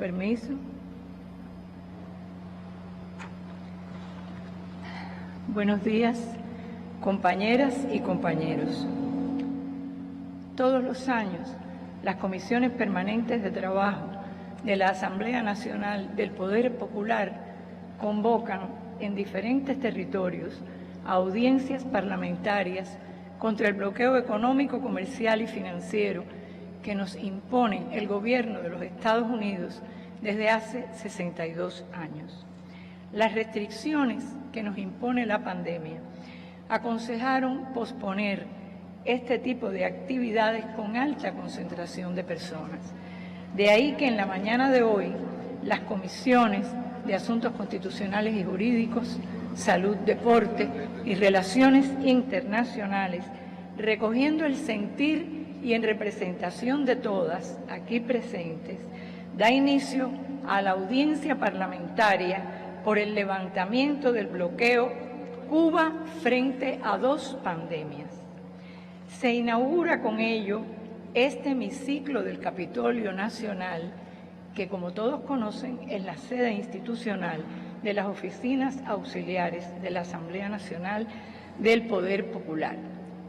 permiso. Buenos días, compañeras y compañeros. Todos los años, las comisiones permanentes de trabajo de la Asamblea Nacional del Poder Popular convocan en diferentes territorios audiencias parlamentarias contra el bloqueo económico, comercial y financiero que nos impone el gobierno de los Estados Unidos desde hace 62 años. Las restricciones que nos impone la pandemia aconsejaron posponer este tipo de actividades con alta concentración de personas. De ahí que en la mañana de hoy las comisiones de Asuntos Constitucionales y Jurídicos, Salud, Deporte y Relaciones Internacionales, recogiendo el sentir y en representación de todas aquí presentes, da inicio a la audiencia parlamentaria por el levantamiento del bloqueo Cuba frente a 2 pandemias. Se inaugura con ello este hemiciclo del Capitolio Nacional, que como todos conocen es la sede institucional de las oficinas auxiliares de la Asamblea Nacional del Poder Popular.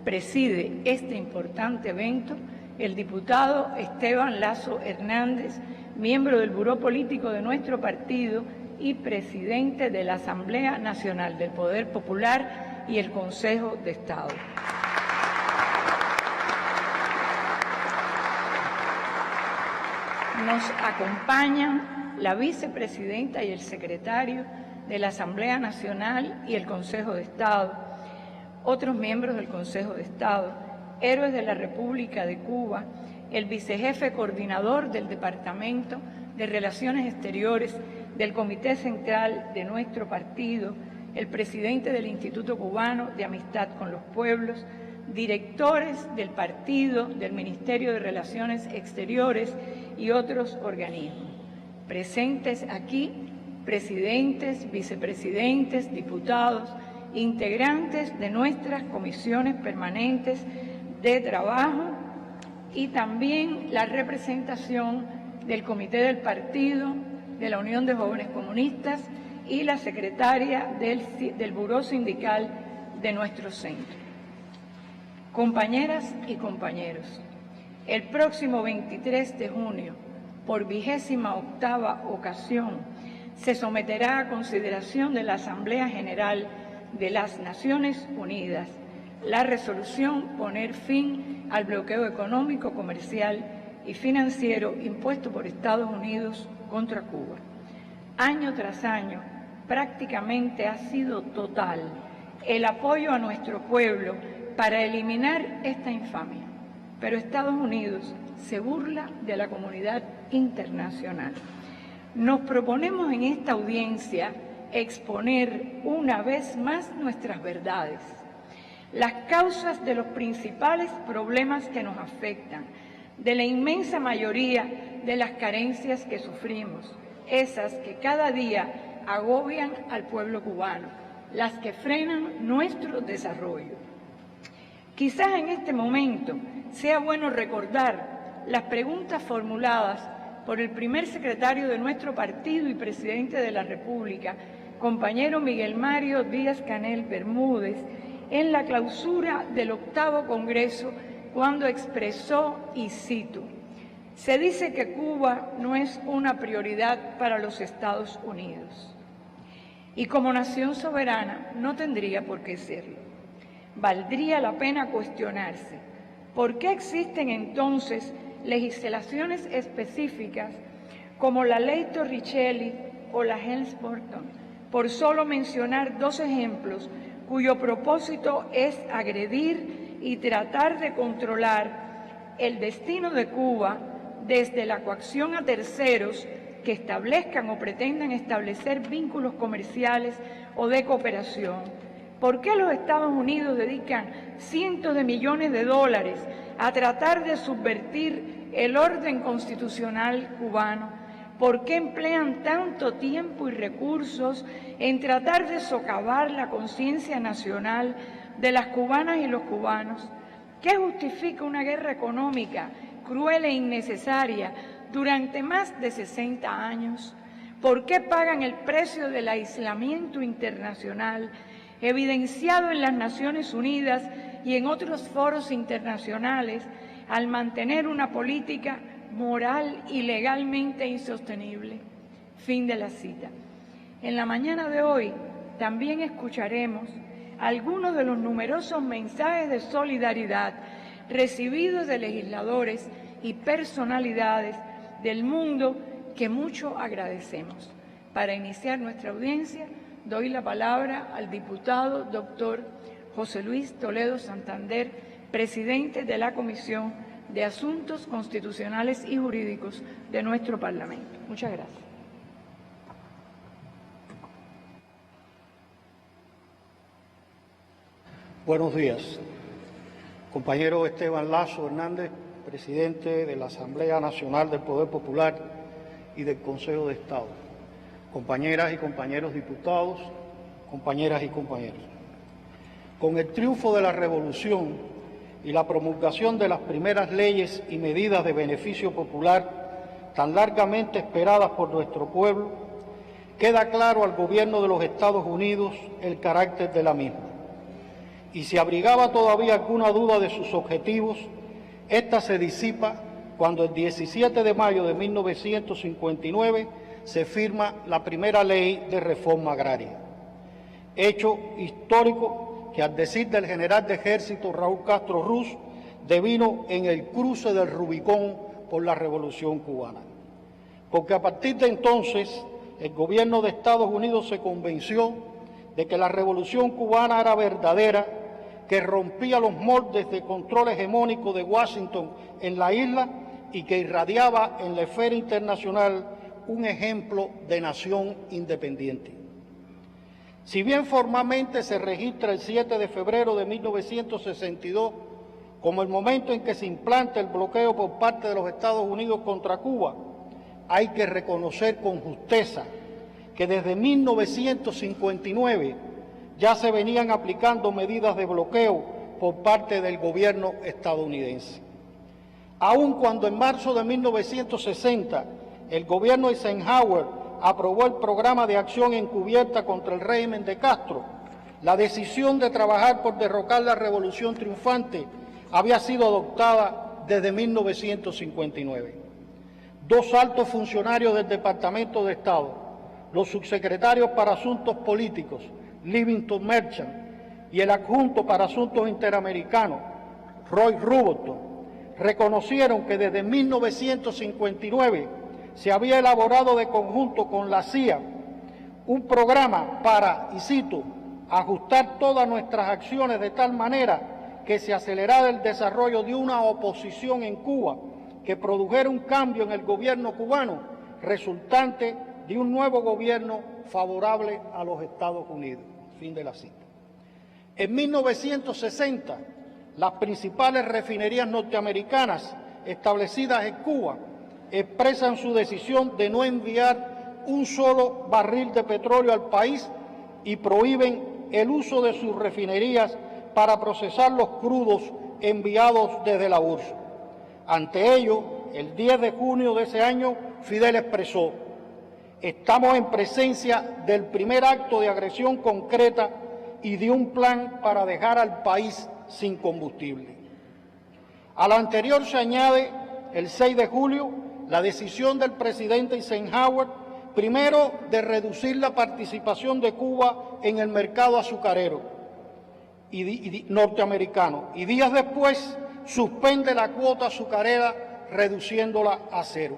Preside este importante evento el diputado Esteban Lazo Hernández, miembro del Buró Político de nuestro partido y presidente de la Asamblea Nacional del Poder Popular y el Consejo de Estado. Nos acompañan la vicepresidenta y el secretario de la Asamblea Nacional y el Consejo de Estado, otros miembros del Consejo de Estado, héroes de la República de Cuba, el vicejefe coordinador del Departamento de Relaciones Exteriores del Comité Central de nuestro partido, el presidente del Instituto Cubano de Amistad con los Pueblos, directores del partido, del Ministerio de Relaciones Exteriores y otros organismos. Presentes aquí, presidentes, vicepresidentes, diputados, integrantes de nuestras comisiones permanentes de trabajo y también la representación del Comité del Partido, de la Unión de Jóvenes Comunistas y la secretaria del Buró Sindical de nuestro centro. Compañeras y compañeros, el próximo 23 de junio, por 28ª ocasión, se someterá a consideración de la Asamblea General de las Naciones Unidas la resolución poner fin al bloqueo económico, comercial y financiero impuesto por Estados Unidos contra Cuba. Año tras año, prácticamente ha sido total el apoyo a nuestro pueblo para eliminar esta infamia, pero Estados Unidos se burla de la comunidad internacional. Nos proponemos en esta audiencia exponer una vez más nuestras verdades, las causas de los principales problemas que nos afectan, de la inmensa mayoría de las carencias que sufrimos, esas que cada día agobian al pueblo cubano, las que frenan nuestro desarrollo. Quizás en este momento sea bueno recordar las preguntas formuladas por el primer secretario de nuestro partido y presidente de la República, compañero Miguel Mario Díaz-Canel Bermúdez, en la clausura del 8º Congreso, cuando expresó, y cito, «Se dice que Cuba no es una prioridad para los Estados Unidos, y como nación soberana no tendría por qué serlo. Valdría la pena cuestionarse por qué existen entonces legislaciones específicas como la Ley Torricelli o la Helms-Burton, por solo mencionar 2 ejemplos cuyo propósito es agredir y tratar de controlar el destino de Cuba desde la coacción a terceros que establezcan o pretendan establecer vínculos comerciales o de cooperación. ¿Por qué los Estados Unidos dedican cientos de millones de dólares a tratar de subvertir el orden constitucional cubano? ¿Por qué emplean tanto tiempo y recursos en tratar de socavar la conciencia nacional de las cubanas y los cubanos? ¿Qué justifica una guerra económica cruel e innecesaria durante más de 60 años? ¿Por qué pagan el precio del aislamiento internacional evidenciado en las Naciones Unidas y en otros foros internacionales al mantener una política moral y legalmente insostenible? Fin de la cita. En la mañana de hoy también escucharemos algunos de los numerosos mensajes de solidaridad recibidos de legisladores y personalidades del mundo que mucho agradecemos. Para iniciar nuestra audiencia, doy la palabra al diputado doctor José Luis Toledo Santander, presidente de la Comisión de Asuntos Constitucionales y Jurídicos de nuestro Parlamento. Muchas gracias. Buenos días. Compañero Esteban Lazo Hernández, presidente de la Asamblea Nacional del Poder Popular y del Consejo de Estado. Compañeras y compañeros diputados, compañeras y compañeros. Con el triunfo de la Revolución y la promulgación de las primeras leyes y medidas de beneficio popular tan largamente esperadas por nuestro pueblo, queda claro al gobierno de los Estados Unidos el carácter de la misma. Y si abrigaba todavía alguna duda de sus objetivos, esta se disipa cuando el 17 de mayo de 1959 se firma la primera ley de reforma agraria. Hecho histórico que, al decir del general de ejército Raúl Castro Ruz, devino en el cruce del Rubicón por la Revolución Cubana. Porque a partir de entonces el gobierno de Estados Unidos se convenció de que la Revolución Cubana era verdadera, que rompía los moldes de control hegemónico de Washington en la isla y que irradiaba en la esfera internacional un ejemplo de nación independiente. Si bien formalmente se registra el 7 de febrero de 1962 como el momento en que se implanta el bloqueo por parte de los Estados Unidos contra Cuba, hay que reconocer con justeza que desde 1959 ya se venían aplicando medidas de bloqueo por parte del gobierno estadounidense. Aun cuando en marzo de 1960 el gobierno Eisenhower aprobó el programa de acción encubierta contra el régimen de Castro, la decisión de trabajar por derrocar la revolución triunfante había sido adoptada desde 1959. Dos altos funcionarios del Departamento de Estado, los subsecretarios para Asuntos Políticos, Livingston Merchant, y el adjunto para Asuntos Interamericanos, Roy Rubenton, reconocieron que desde 1959 se había elaborado de conjunto con la CIA un programa para, y cito, ajustar todas nuestras acciones de tal manera que se acelerara el desarrollo de una oposición en Cuba que produjera un cambio en el gobierno cubano resultante de un nuevo gobierno favorable a los Estados Unidos. Fin de la cita. En 1960, las principales refinerías norteamericanas establecidas en Cuba expresan su decisión de no enviar un solo barril de petróleo al país y prohíben el uso de sus refinerías para procesar los crudos enviados desde la URSS. Ante ello, el 10 de junio de ese año, Fidel expresó: estamos en presencia del primer acto de agresión concreta y de un plan para dejar al país sin combustible. A lo anterior se añade, el 6 de julio, la decisión del presidente Eisenhower, primero de reducir la participación de Cuba en el mercado azucarero norteamericano, y días después suspende la cuota azucarera reduciéndola a cero.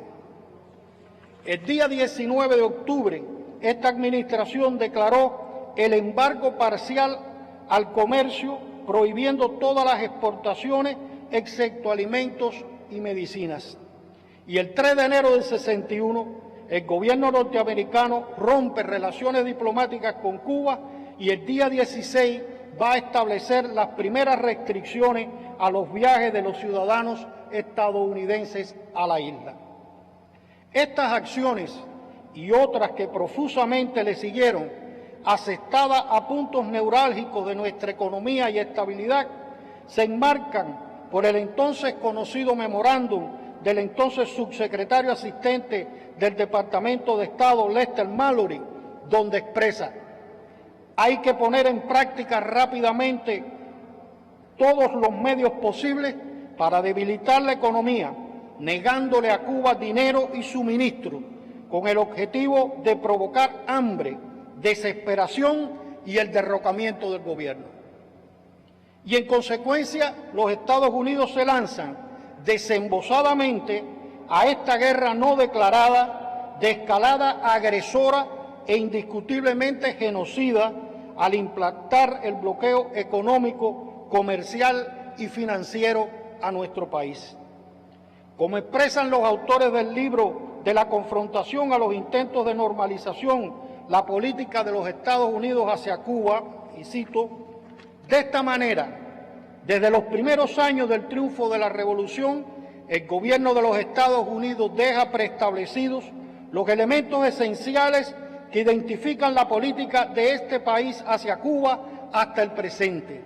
El día 19 de octubre, esta administración declaró el embargo parcial al comercio, prohibiendo todas las exportaciones, excepto alimentos y medicinas. Y el 3 de enero del 61, el gobierno norteamericano rompe relaciones diplomáticas con Cuba y el día 16 va a establecer las primeras restricciones a los viajes de los ciudadanos estadounidenses a la isla. Estas acciones y otras que profusamente le siguieron, asestadas a puntos neurálgicos de nuestra economía y estabilidad, se enmarcan por el entonces conocido memorándum del entonces subsecretario asistente del Departamento de Estado, Lester Mallory, donde expresa: hay que poner en práctica rápidamente todos los medios posibles para debilitar la economía, negándole a Cuba dinero y suministro, con el objetivo de provocar hambre, desesperación y el derrocamiento del gobierno. Y en consecuencia, los Estados Unidos se lanzan desembosadamente a esta guerra no declarada, de escalada agresora e indiscutiblemente genocida, al implantar el bloqueo económico, comercial y financiero a nuestro país. Como expresan los autores del libro De la confrontación a los intentos de normalización, la política de los Estados Unidos hacia Cuba, y cito: de esta manera, desde los primeros años del triunfo de la revolución, el gobierno de los Estados Unidos deja preestablecidos los elementos esenciales que identifican la política de este país hacia Cuba hasta el presente.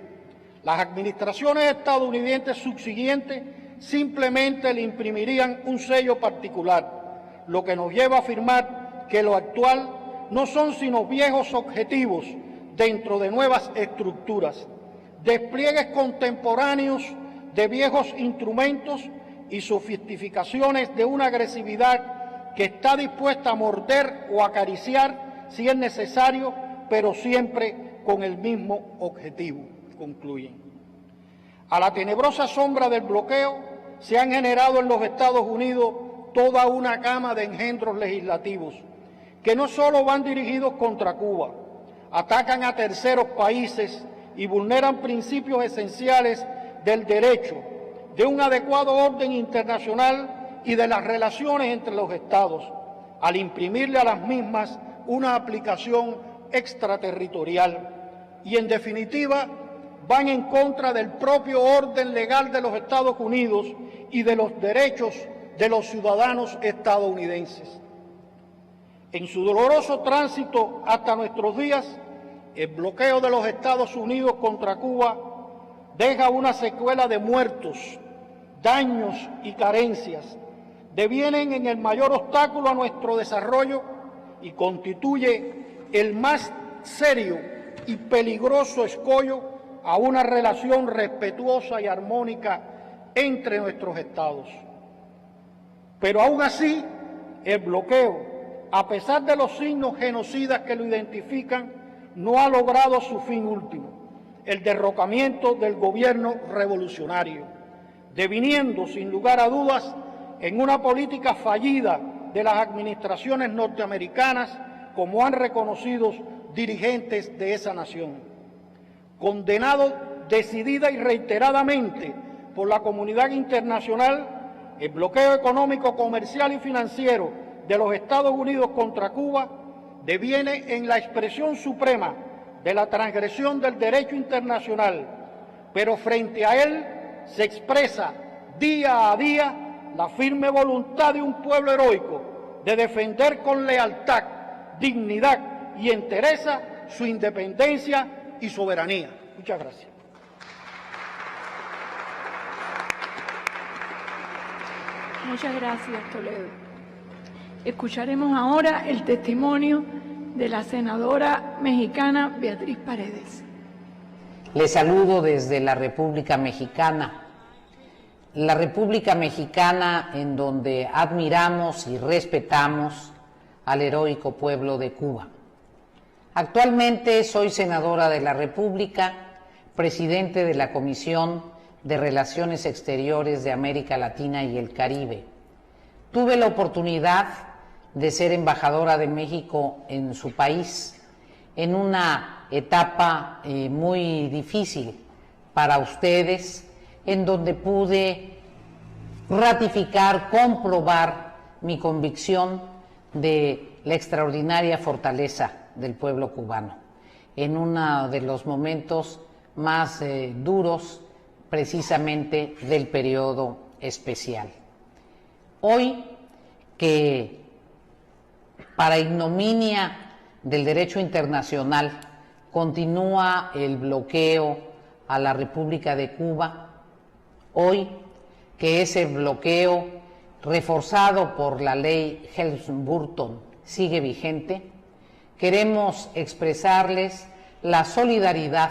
Las administraciones estadounidenses subsiguientes simplemente le imprimirían un sello particular, lo que nos lleva a afirmar que lo actual no son sino viejos objetivos dentro de nuevas estructuras, despliegues contemporáneos de viejos instrumentos y sofisticaciones de una agresividad que está dispuesta a morder o acariciar si es necesario, pero siempre con el mismo objetivo, concluyen. A la tenebrosa sombra del bloqueo se han generado en los Estados Unidos toda una gama de engendros legislativos que no solo van dirigidos contra Cuba, atacan a terceros países y vulneran principios esenciales del derecho, de un adecuado orden internacional y de las relaciones entre los Estados, al imprimirle a las mismas una aplicación extraterritorial y, en definitiva, van en contra del propio orden legal de los Estados Unidos y de los derechos de los ciudadanos estadounidenses. En su doloroso tránsito hasta nuestros días, el bloqueo de los Estados Unidos contra Cuba deja una secuela de muertos, daños y carencias, devienen en el mayor obstáculo a nuestro desarrollo y constituye el más serio y peligroso escollo a una relación respetuosa y armónica entre nuestros estados. Pero aún así, el bloqueo, a pesar de los signos genocidas que lo identifican, no ha logrado su fin último, el derrocamiento del gobierno revolucionario, deviniendo sin lugar a dudas en una política fallida de las administraciones norteamericanas, como han reconocido dirigentes de esa nación. Condenado decidida y reiteradamente por la comunidad internacional, el bloqueo económico, comercial y financiero de los Estados Unidos contra Cuba deviene en la expresión suprema de la transgresión del derecho internacional, pero frente a él se expresa día a día la firme voluntad de un pueblo heroico de defender con lealtad, dignidad y entereza su independencia y soberanía. Muchas gracias. Muchas gracias, Toledo. Escucharemos ahora el testimonio de la senadora mexicana Beatriz Paredes. Les saludo desde la República Mexicana. La República Mexicana en donde admiramos y respetamos al heroico pueblo de Cuba. Actualmente soy senadora de la República, presidente de la Comisión de Relaciones Exteriores de América Latina y el Caribe. Tuve la oportunidad de ser embajadora de México en su país, en una etapa muy difícil para ustedes, en donde pude ratificar, comprobar mi convicción de la extraordinaria fortaleza del pueblo cubano, en uno de los momentos más duros precisamente del periodo especial. Hoy que para ignominia del derecho internacional continúa el bloqueo a la República de Cuba, hoy que ese bloqueo reforzado por la ley Helms-Burton, sigue vigente, queremos expresarles la solidaridad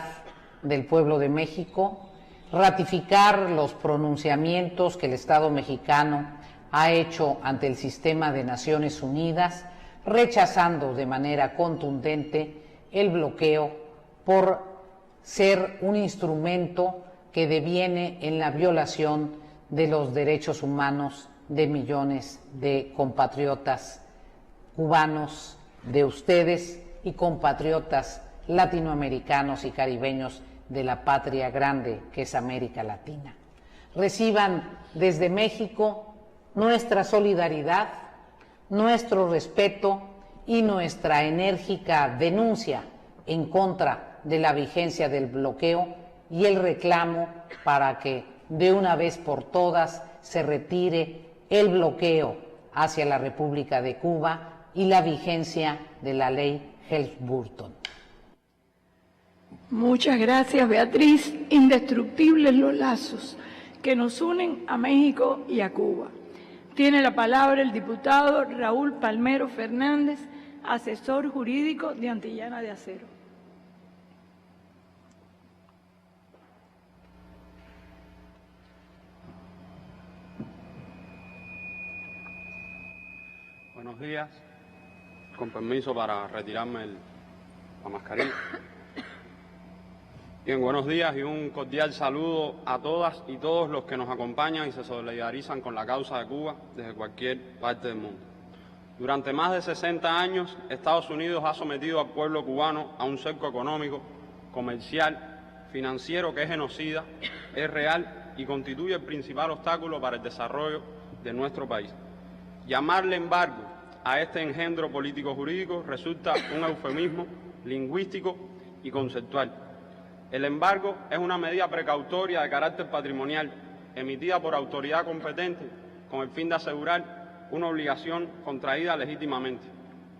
del pueblo de México, ratificar los pronunciamientos que el Estado mexicano ha hecho ante el sistema de Naciones Unidas, rechazando de manera contundente el bloqueo por ser un instrumento que deviene en la violación de los derechos humanos de millones de compatriotas cubanos, de ustedes y compatriotas latinoamericanos y caribeños de la patria grande que es América Latina. Reciban desde México nuestra solidaridad, nuestro respeto y nuestra enérgica denuncia en contra de la vigencia del bloqueo y el reclamo para que de una vez por todas se retire el bloqueo hacia la República de Cuba y la vigencia de la ley Helms-Burton. Muchas gracias, Beatriz. Indestructibles los lazos que nos unen a México y a Cuba. Tiene la palabra el diputado Raúl Palmero Fernández, asesor jurídico de Antillana de Acero. Buenos días. Con permiso para retirarme la mascarilla. Bien, buenos días y un cordial saludo a todas y todos los que nos acompañan y se solidarizan con la causa de Cuba desde cualquier parte del mundo. Durante más de 60 años, Estados Unidos ha sometido al pueblo cubano a un cerco económico, comercial, financiero que es genocida, es real y constituye el principal obstáculo para el desarrollo de nuestro país. Llamarle embargo a este engendro político-jurídico resulta un eufemismo lingüístico y conceptual. El embargo es una medida precautoria de carácter patrimonial emitida por autoridad competente con el fin de asegurar una obligación contraída legítimamente.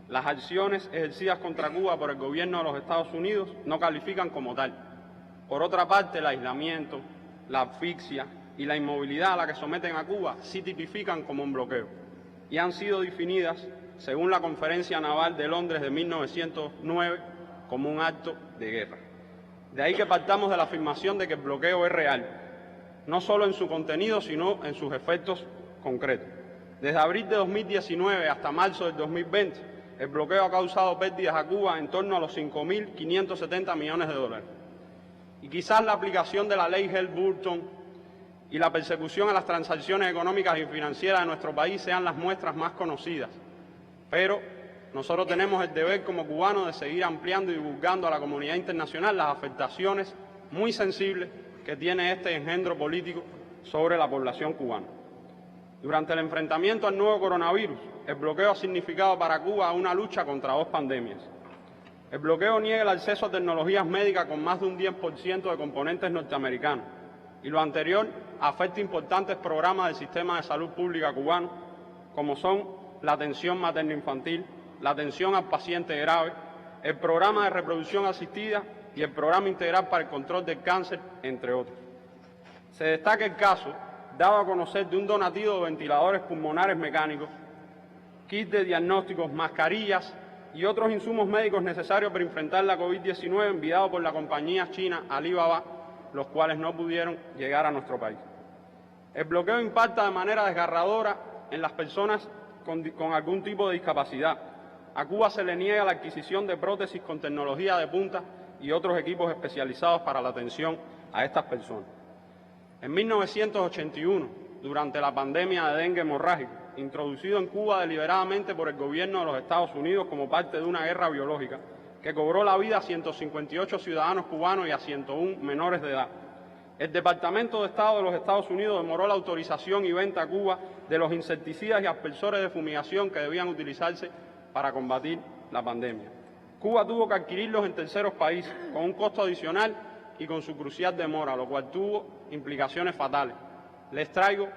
Las acciones ejercidas contra Cuba por el gobierno de los Estados Unidos no califican como tal. Por otra parte, el aislamiento, la asfixia y la inmovilidad a la que someten a Cuba sí tipifican como un bloqueo y han sido definidas, según la Conferencia Naval de Londres de 1909, como un acto de guerra. De ahí que partamos de la afirmación de que el bloqueo es real, no solo en su contenido, sino en sus efectos concretos. Desde abril de 2019 hasta marzo del 2020, el bloqueo ha causado pérdidas a Cuba en torno a los 5.570 millones de dólares. Y quizás la aplicación de la ley Helms-Burton y la persecución a las transacciones económicas y financieras de nuestro país sean las muestras más conocidas. Pero nosotros tenemos el deber como cubanos de seguir ampliando y divulgando a la comunidad internacional las afectaciones muy sensibles que tiene este engendro político sobre la población cubana. Durante el enfrentamiento al nuevo coronavirus, el bloqueo ha significado para Cuba una lucha contra dos pandemias. El bloqueo niega el acceso a tecnologías médicas con más de un 10% de componentes norteamericanos, y lo anterior afecta importantes programas del sistema de salud pública cubano, como son la atención materno-infantil, la atención al paciente grave, el programa de reproducción asistida y el programa integral para el control del cáncer, entre otros. Se destaca el caso dado a conocer de un donativo de ventiladores pulmonares mecánicos, kits de diagnósticos, mascarillas y otros insumos médicos necesarios para enfrentar la COVID-19 enviado por la compañía china Alibaba, los cuales no pudieron llegar a nuestro país. El bloqueo impacta de manera desgarradora en las personas con algún tipo de discapacidad. A Cuba se le niega la adquisición de prótesis con tecnología de punta y otros equipos especializados para la atención a estas personas. En 1981, durante la pandemia de dengue hemorrágico, introducido en Cuba deliberadamente por el gobierno de los Estados Unidos como parte de una guerra biológica, que cobró la vida a 158 ciudadanos cubanos y a 101 menores de edad. El Departamento de Estado de los Estados Unidos demoró la autorización y venta a Cuba de los insecticidas y aspersores de fumigación que debían utilizarse para combatir la pandemia. Cuba tuvo que adquirirlos en terceros países con un costo adicional y con su crucial demora, lo cual tuvo implicaciones fatales. Les traigo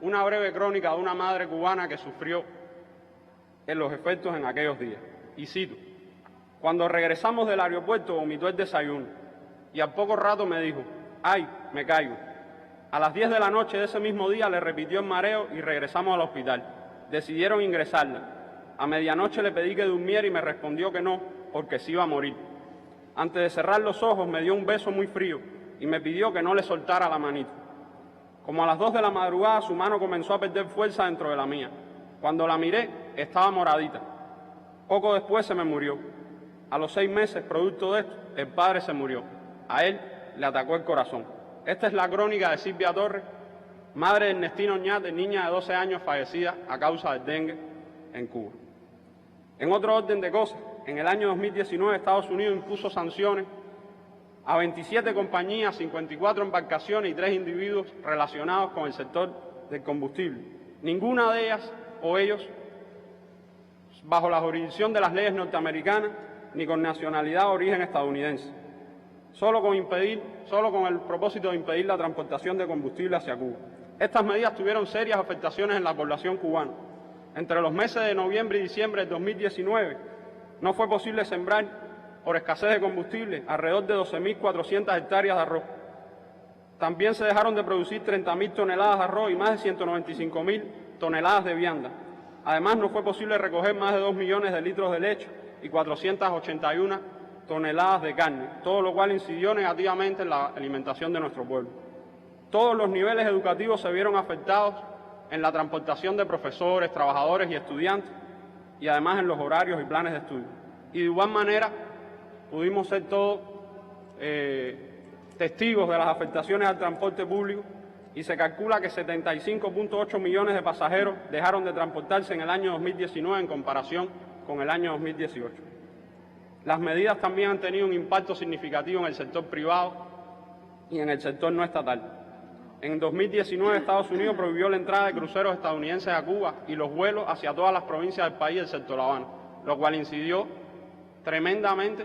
una breve crónica de una madre cubana que sufrió en los efectos en aquellos días. Y cito: cuando regresamos del aeropuerto vomitó el desayuno y al poco rato me dijo: ¡ay, me caigo! A las 10 de la noche de ese mismo día le repitió el mareo y regresamos al hospital. Decidieron ingresarla. A medianoche le pedí que durmiera y me respondió que no, porque se iba a morir. Antes de cerrar los ojos me dio un beso muy frío y me pidió que no le soltara la manito. Como a las 2 de la madrugada su mano comenzó a perder fuerza dentro de la mía. Cuando la miré, estaba moradita. Poco después se me murió. A los 6 meses, producto de esto, el padre se murió. A él le atacó el corazón. Esta es la crónica de Silvia Torres, madre de Ernestina Oñate, niña de 12 años fallecida a causa del dengue en Cuba. En otro orden de cosas, en el año 2019 Estados Unidos impuso sanciones a 27 compañías, 54 embarcaciones y 3 individuos relacionados con el sector del combustible. Ninguna de ellas o ellos bajo la jurisdicción de las leyes norteamericanas ni con nacionalidad o origen estadounidense, solo con el propósito de impedir la transportación de combustible hacia Cuba. Estas medidas tuvieron serias afectaciones en la población cubana. Entre los meses de noviembre y diciembre de 2019 no fue posible sembrar, por escasez de combustible, alrededor de 12.400 hectáreas de arroz. También se dejaron de producir 30.000 toneladas de arroz y más de 195.000 toneladas de vianda. Además, no fue posible recoger más de 2 millones de litros de leche y 481 toneladas de carne, todo lo cual incidió negativamente en la alimentación de nuestro pueblo. Todos los niveles educativos se vieron afectados en la transportación de profesores, trabajadores y estudiantes, y además en los horarios y planes de estudio. Y de igual manera pudimos ser todos testigos de las afectaciones al transporte público, y se calcula que 75.8 millones de pasajeros dejaron de transportarse en el año 2019 en comparación con el año 2018. Las medidas también han tenido un impacto significativo en el sector privado y en el sector no estatal. En 2019 Estados Unidos prohibió la entrada de cruceros estadounidenses a Cuba y los vuelos hacia todas las provincias del país del sector La Habana, lo cual incidió tremendamente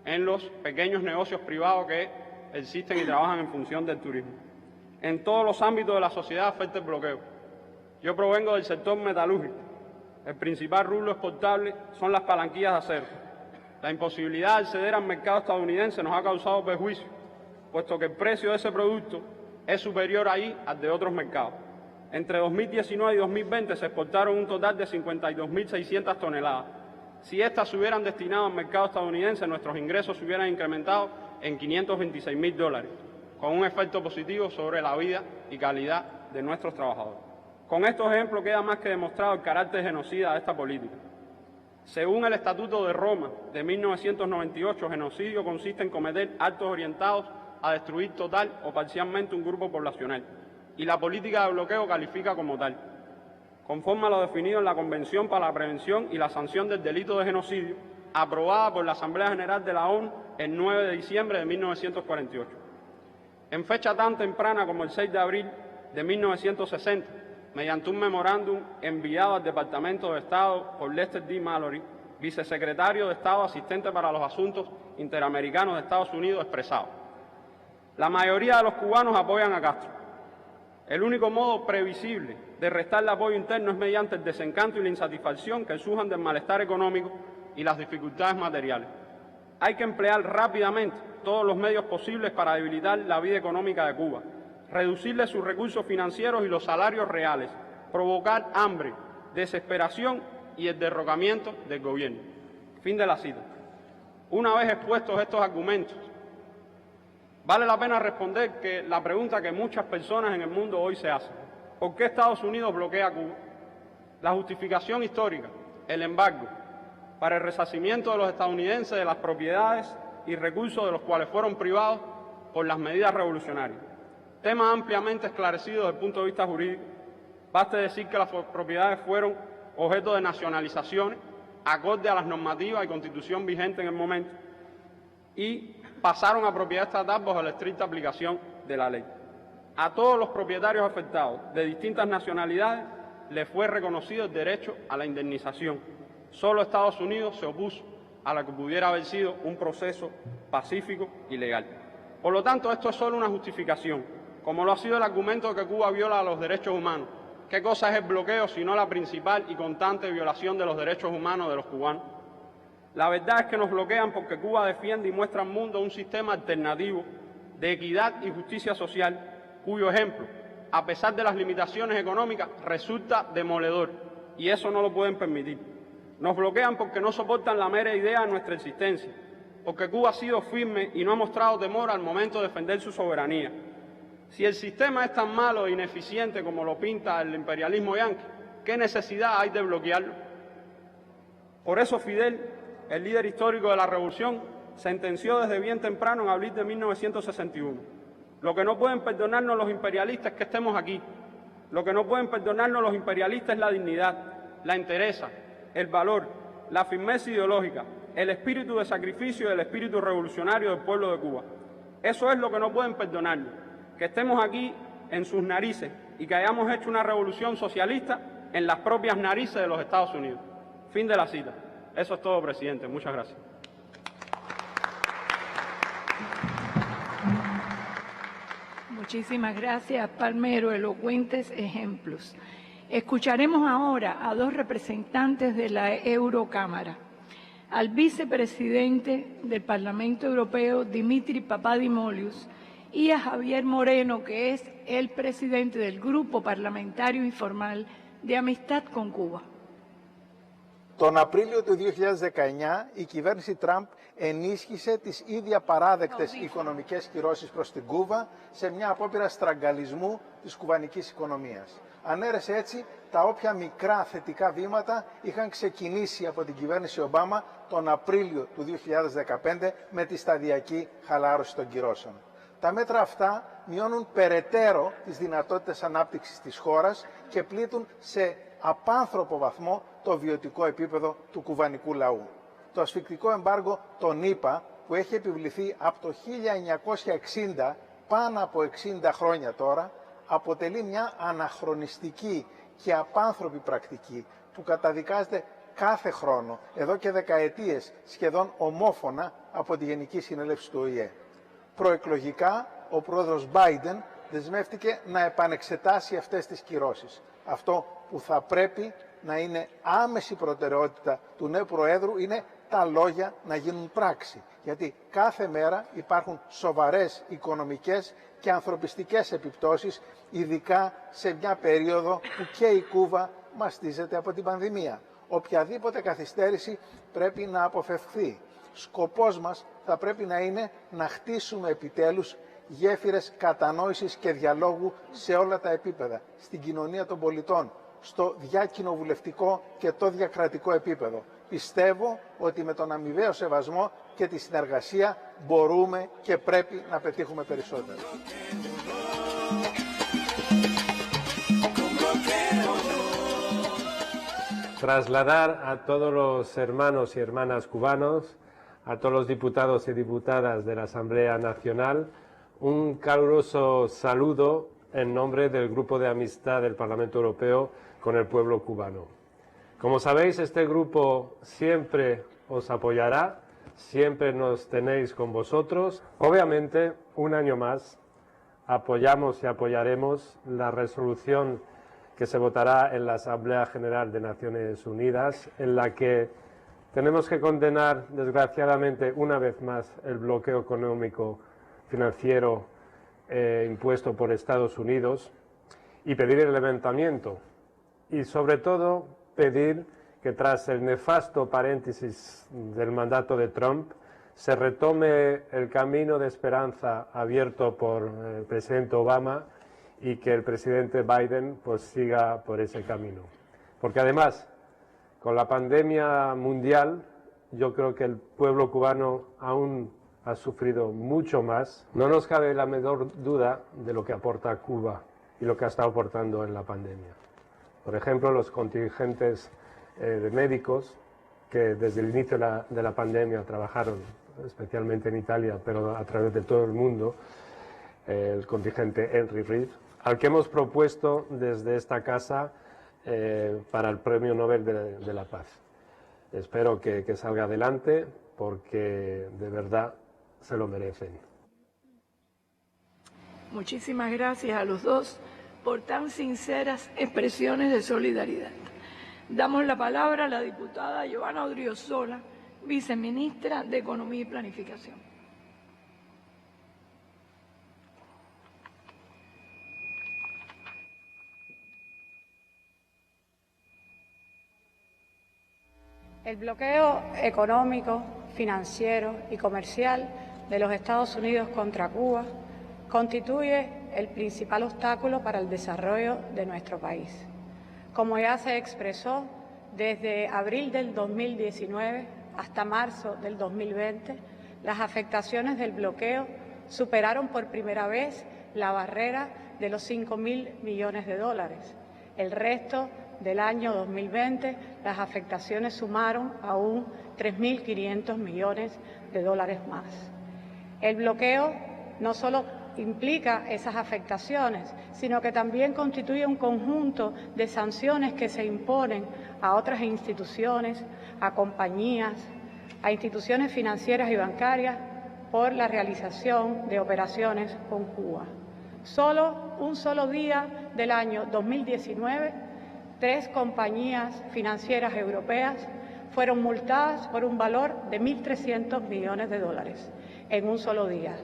en los pequeños negocios privados que existen y trabajan en función del turismo. En todos los ámbitos de la sociedad afecta el bloqueo. Yo provengo del sector metalúrgico. El principal rubro exportable son las palanquillas de acero. La imposibilidad de acceder al mercado estadounidense nos ha causado perjuicio, puesto que el precio de ese producto es superior ahí al de otros mercados. Entre 2019 y 2020 se exportaron un total de 52.600 toneladas. Si estas se hubieran destinado al mercado estadounidense, nuestros ingresos se hubieran incrementado en $526.000, con un efecto positivo sobre la vida y calidad de nuestros trabajadores. Con estos ejemplos queda más que demostrado el carácter genocida de esta política. Según el Estatuto de Roma de 1998, genocidio consiste en cometer actos orientados a destruir total o parcialmente un grupo poblacional, y la política de bloqueo califica como tal, conforme a lo definido en la Convención para la Prevención y la Sanción del Delito de Genocidio, aprobada por la Asamblea General de la ONU el 9 de diciembre de 1948. En fecha tan temprana como el 6 de abril de 1960, mediante un memorándum enviado al Departamento de Estado por Lester D. Mallory, vicesecretario de Estado asistente para los asuntos interamericanos de Estados Unidos, expresado: la mayoría de los cubanos apoyan a Castro. El único modo previsible de restarle apoyo interno es mediante el desencanto y la insatisfacción que surjan del malestar económico y las dificultades materiales. Hay que emplear rápidamente todos los medios posibles para debilitar la vida económica de Cuba, reducirle sus recursos financieros y los salarios reales, provocar hambre, desesperación y el derrocamiento del gobierno. Fin de la cita. Una vez expuestos estos argumentos, vale la pena responder que la pregunta que muchas personas en el mundo hoy se hacen: ¿por qué Estados Unidos bloquea a Cuba? La justificación histórica, el embargo, para el resarcimiento de los estadounidenses de las propiedades y recursos de los cuales fueron privados por las medidas revolucionarias. Tema ampliamente esclarecido desde el punto de vista jurídico. Baste decir que las propiedades fueron objeto de nacionalizaciones acorde a las normativas y constitución vigente en el momento, y pasaron a propiedad estatal bajo la estricta aplicación de la ley. A todos los propietarios afectados de distintas nacionalidades les fue reconocido el derecho a la indemnización. Solo Estados Unidos se opuso a lo que pudiera haber sido un proceso pacífico y legal. Por lo tanto, esto es solo una justificación, como lo ha sido el argumento de que Cuba viola los derechos humanos. ¿Qué cosa es el bloqueo sino la principal y constante violación de los derechos humanos de los cubanos? La verdad es que nos bloquean porque Cuba defiende y muestra al mundo un sistema alternativo de equidad y justicia social, cuyo ejemplo, a pesar de las limitaciones económicas, resulta demoledor, y eso no lo pueden permitir. Nos bloquean porque no soportan la mera idea de nuestra existencia, porque Cuba ha sido firme y no ha mostrado temor al momento de defender su soberanía. Si el sistema es tan malo e ineficiente como lo pinta el imperialismo yanqui, ¿qué necesidad hay de bloquearlo? Por eso Fidel, el líder histórico de la revolución, sentenció desde bien temprano en abril de 1961. Lo que no pueden perdonarnos los imperialistas es que estemos aquí. Lo que no pueden perdonarnos los imperialistas es la dignidad, la entereza, el valor, la firmeza ideológica, el espíritu de sacrificio y el espíritu revolucionario del pueblo de Cuba. Eso es lo que no pueden perdonarnos, que estemos aquí en sus narices y que hayamos hecho una revolución socialista en las propias narices de los Estados Unidos. Fin de la cita. Eso es todo, presidente. Muchas gracias. Muchísimas gracias, Palmero. Elocuentes ejemplos. Escucharemos ahora a dos representantes de la Eurocámara, al vicepresidente del Parlamento Europeo, Dimitri Papadimouliou, y a Javier Moreno, que es el presidente del Grupo Parlamentario Informal de Amistad con Cuba. Τον Απρίλιο του 2019 η κυβέρνηση Τραμπ ενίσχυσε τις ήδη απαράδεκτες οικονομικές κυρώσεις προς την Κούβα σε μια απόπειρα στραγγαλισμού της κουβανικής οικονομίας. Ανέρεσε έτσι τα όποια μικρά θετικά βήματα είχαν ξεκινήσει από την κυβέρνηση Ομπάμα τον Απρίλιο του 2015 με τη σταδιακή χαλάρωση των κυρώσεων. Τα μέτρα αυτά μειώνουν περαιτέρω τις δυνατότητες ανάπτυξης της χώρας και πλήττουν σε απάνθρωπο βαθμό το βιωτικό επίπεδο του κουβανικού λαού. Το ασφικτικό εμπάργο των ΗΠΑ, που έχει επιβληθεί από το 1960, πάνω από 60 χρόνια τώρα, αποτελεί μια αναχρονιστική και απάνθρωπη πρακτική που καταδικάζεται κάθε χρόνο, εδώ και δεκαετίες, σχεδόν ομόφωνα από τη Γενική Συνέλευση του ΟΗΕ. Προεκλογικά, ο πρόεδρος Biden δεσμεύτηκε να επανεξετάσει αυτές τις κυρώσεις. Αυτό που θα πρέπει να είναι άμεση προτεραιότητα του νέου Προέδρου είναι τα λόγια να γίνουν πράξη. Γιατί κάθε μέρα υπάρχουν σοβαρές οικονομικές και ανθρωπιστικές επιπτώσεις, ειδικά σε μια περίοδο που και η Κούβα μαστίζεται από την πανδημία. Οποιαδήποτε καθυστέρηση πρέπει να αποφευχθεί. Σκοπός μας θα πρέπει να είναι να χτίσουμε επιτέλους γέφυρες κατανόησης και διαλόγου σε όλα τα επίπεδα, στην κοινωνία των πολιτών, στο διακοινοβουλευτικό και το διακρατικό επίπεδο. Πιστεύω ότι με τον αμοιβαίο σεβασμό και τη συνεργασία μπορούμε και πρέπει να πετύχουμε περισσότερο. Trasladar a todos los hermanos y hermanas cubanos, a todos los diputados y diputadas de la Asamblea Nacional, un caluroso saludo en nombre del Grupo de Amistad del Parlamento Europeo con el pueblo cubano. Como sabéis, este grupo siempre os apoyará, siempre nos tenéis con vosotros. Obviamente, un año más, apoyamos y apoyaremos la resolución que se votará en la Asamblea General de Naciones Unidas, en la que tenemos que condenar, desgraciadamente, una vez más, el bloqueo económico financiero impuesto por Estados Unidos y pedir el levantamiento y sobre todo pedir que tras el nefasto paréntesis del mandato de Trump se retome el camino de esperanza abierto por el presidente Obama y que el presidente Biden pues siga por ese camino. Porque además, con la pandemia mundial, yo creo que el pueblo cubano aún ha sufrido mucho más. No nos cabe la menor duda de lo que aporta Cuba y lo que ha estado aportando en la pandemia. Por ejemplo, los contingentes de médicos que desde el inicio de la pandemia trabajaron, especialmente en Italia, pero a través de todo el mundo, el contingente Henry Reid, al que hemos propuesto desde esta casa para el Premio Nobel de la Paz. Espero que salga adelante porque de verdad se lo merecen. Muchísimas gracias a los dos por tan sinceras expresiones de solidaridad. Damos la palabra a la diputada Giovanna Odriozola, viceministra de Economía y Planificación. El bloqueo económico, financiero y comercial de los Estados Unidos contra Cuba constituye el principal obstáculo para el desarrollo de nuestro país. Como ya se expresó, desde abril del 2019 hasta marzo del 2020, las afectaciones del bloqueo superaron por primera vez la barrera de los 5.000 millones de dólares. El resto del año 2020, las afectaciones sumaron aún 3.500 millones de dólares más. El bloqueo no solo implica esas afectaciones, sino que también constituye un conjunto de sanciones que se imponen a otras instituciones, a compañías, a instituciones financieras y bancarias por la realización de operaciones con Cuba. Solo un solo día del año 2019, 3 compañías financieras europeas fueron multadas por un valor de 1.300 millones de dólares en un solo día.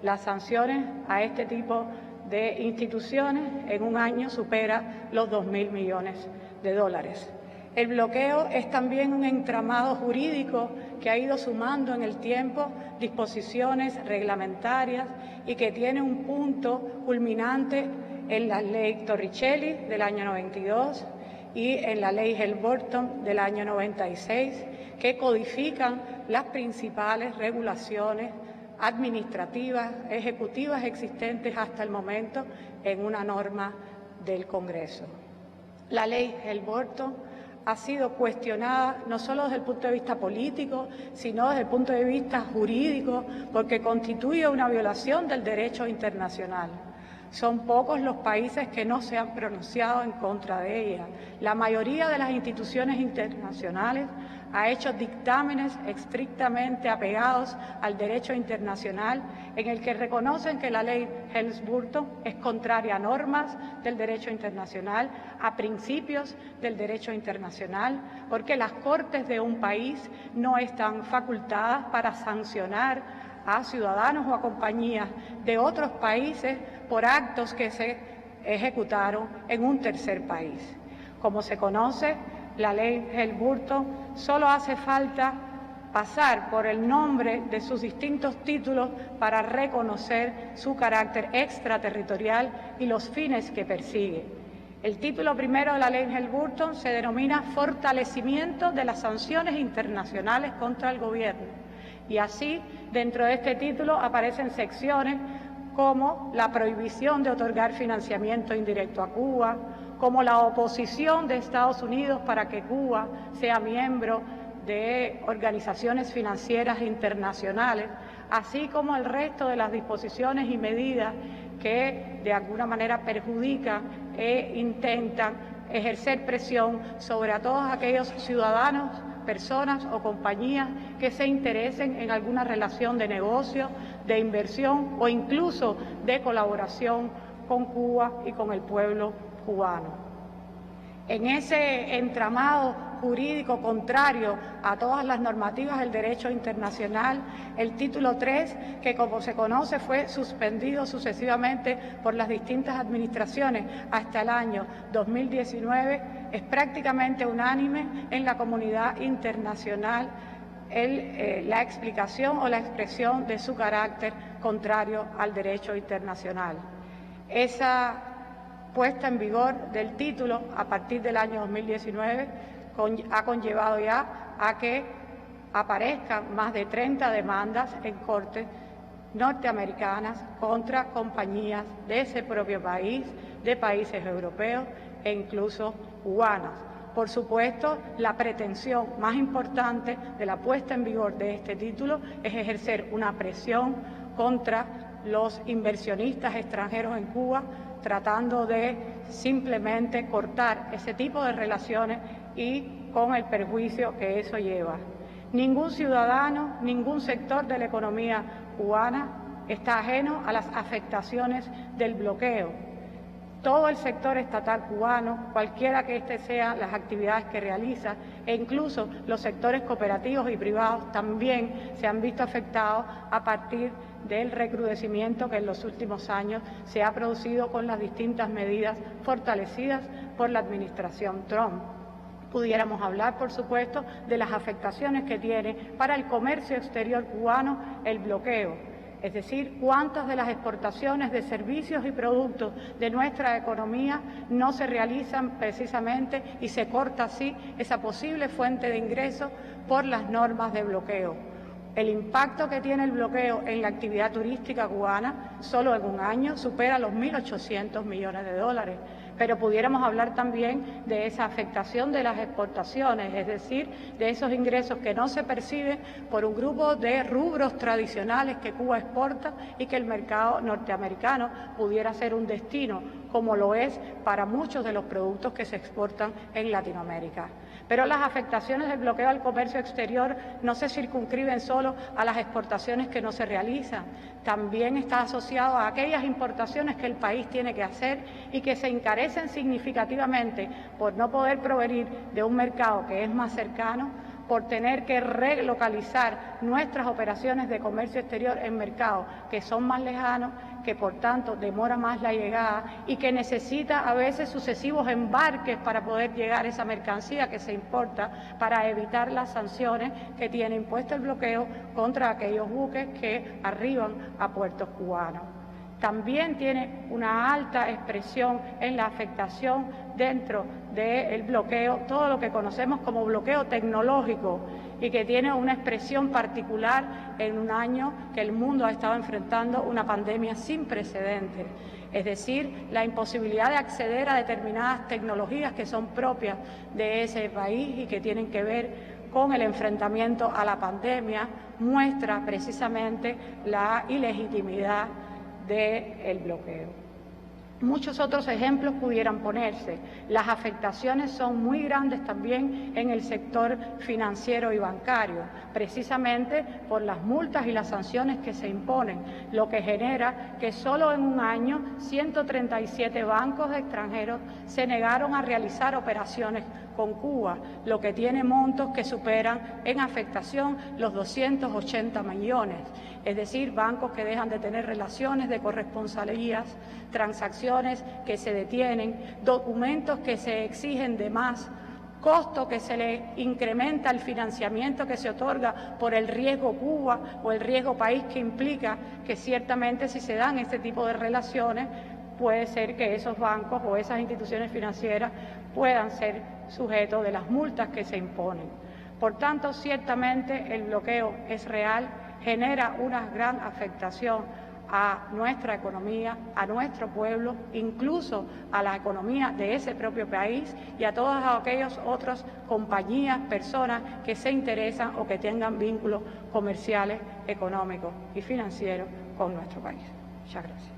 Las sanciones a este tipo de instituciones en un año supera los 2.000 millones de dólares. El bloqueo es también un entramado jurídico que ha ido sumando en el tiempo disposiciones reglamentarias y que tiene un punto culminante en la ley Torricelli del año 92 y en la ley Helms-Burton del año 96, que codifican las principales regulaciones administrativas, ejecutivas existentes hasta el momento en una norma del Congreso. La ley Helms-Burton ha sido cuestionada no solo desde el punto de vista político, sino desde el punto de vista jurídico, porque constituye una violación del derecho internacional. Son pocos los países que no se han pronunciado en contra de ella. La mayoría de las instituciones internacionales ha hecho dictámenes estrictamente apegados al derecho internacional, en el que reconocen que la ley Helms-Burton es contraria a normas del derecho internacional, a principios del derecho internacional, porque las cortes de un país no están facultadas para sancionar a ciudadanos o a compañías de otros países por actos que se ejecutaron en un tercer país. Como se conoce, la ley Helms-Burton solo hace falta pasar por el nombre de sus distintos títulos para reconocer su carácter extraterritorial y los fines que persigue. El título primero de la ley Helms-Burton se denomina Fortalecimiento de las sanciones internacionales contra el gobierno. Y así, dentro de este título aparecen secciones como la prohibición de otorgar financiamiento indirecto a Cuba, como la oposición de Estados Unidos para que Cuba sea miembro de organizaciones financieras internacionales, así como el resto de las disposiciones y medidas que de alguna manera perjudican e intentan ejercer presión sobre a todos aquellos ciudadanos, personas o compañías que se interesen en alguna relación de negocio, de inversión o incluso de colaboración con Cuba y con el pueblo cubano. En ese entramado jurídico contrario a todas las normativas del derecho internacional, el título 3, que como se conoce fue suspendido sucesivamente por las distintas administraciones hasta el año 2019, es prácticamente unánime en la comunidad internacional la explicación o la expresión de su carácter contrario al derecho internacional. Esa puesta en vigor del título a partir del año 2019 ha conllevado ya a que aparezcan más de 30 demandas en cortes norteamericanas contra compañías de ese propio país, de países europeos e incluso cubanas. Por supuesto, la pretensión más importante de la puesta en vigor de este título es ejercer una presión contra los inversionistas extranjeros en Cuba, tratando de simplemente cortar ese tipo de relaciones y con el perjuicio que eso lleva. Ningún ciudadano, ningún sector de la economía cubana está ajeno a las afectaciones del bloqueo. Todo el sector estatal cubano, cualquiera que éste sean las actividades que realiza, e incluso los sectores cooperativos y privados también se han visto afectados a partir del recrudecimiento que en los últimos años se ha producido con las distintas medidas fortalecidas por la administración Trump. Pudiéramos hablar, por supuesto, de las afectaciones que tiene para el comercio exterior cubano el bloqueo. Es decir, cuántas de las exportaciones de servicios y productos de nuestra economía no se realizan precisamente y se corta así esa posible fuente de ingresos por las normas de bloqueo. El impacto que tiene el bloqueo en la actividad turística cubana solo en un año supera los 1.800 millones de dólares. Pero pudiéramos hablar también de esa afectación de las exportaciones, es decir, de esos ingresos que no se perciben por un grupo de rubros tradicionales que Cuba exporta y que el mercado norteamericano pudiera ser un destino, como lo es para muchos de los productos que se exportan en Latinoamérica. Pero las afectaciones del bloqueo al comercio exterior no se circunscriben solo a las exportaciones que no se realizan, también está asociado a aquellas importaciones que el país tiene que hacer y que se encarecen significativamente por no poder provenir de un mercado que es más cercano, por tener que relocalizar nuestras operaciones de comercio exterior en mercados que son más lejanos, que por tanto demora más la llegada y que necesita a veces sucesivos embarques para poder llegar esa mercancía que se importa para evitar las sanciones que tiene impuesto el bloqueo contra aquellos buques que arriban a puertos cubanos. También tiene una alta expresión en la afectación dentro del bloqueo, todo lo que conocemos como bloqueo tecnológico y que tiene una expresión particular en un año que el mundo ha estado enfrentando una pandemia sin precedentes. Es decir, la imposibilidad de acceder a determinadas tecnologías que son propias de ese país y que tienen que ver con el enfrentamiento a la pandemia muestra precisamente la ilegitimidad del bloqueo. Muchos otros ejemplos pudieran ponerse. Las afectaciones son muy grandes también en el sector financiero y bancario, precisamente por las multas y las sanciones que se imponen, lo que genera que solo en un año 137 bancos extranjeros se negaron a realizar operaciones con Cuba, lo que tiene montos que superan en afectación los 280 millones. Es decir, bancos que dejan de tener relaciones de corresponsalías, transacciones que se detienen, documentos que se exigen de más, costo que se le incrementa al financiamiento que se otorga por el riesgo Cuba o el riesgo país que implica que ciertamente si se dan este tipo de relaciones puede ser que esos bancos o esas instituciones financieras puedan ser sujetos de las multas que se imponen. Por tanto, ciertamente el bloqueo es real, genera una gran afectación a nuestra economía, a nuestro pueblo, incluso a la economía de ese propio país y a todas aquellas otras compañías, personas que se interesan o que tengan vínculos comerciales, económicos y financieros con nuestro país. Muchas gracias.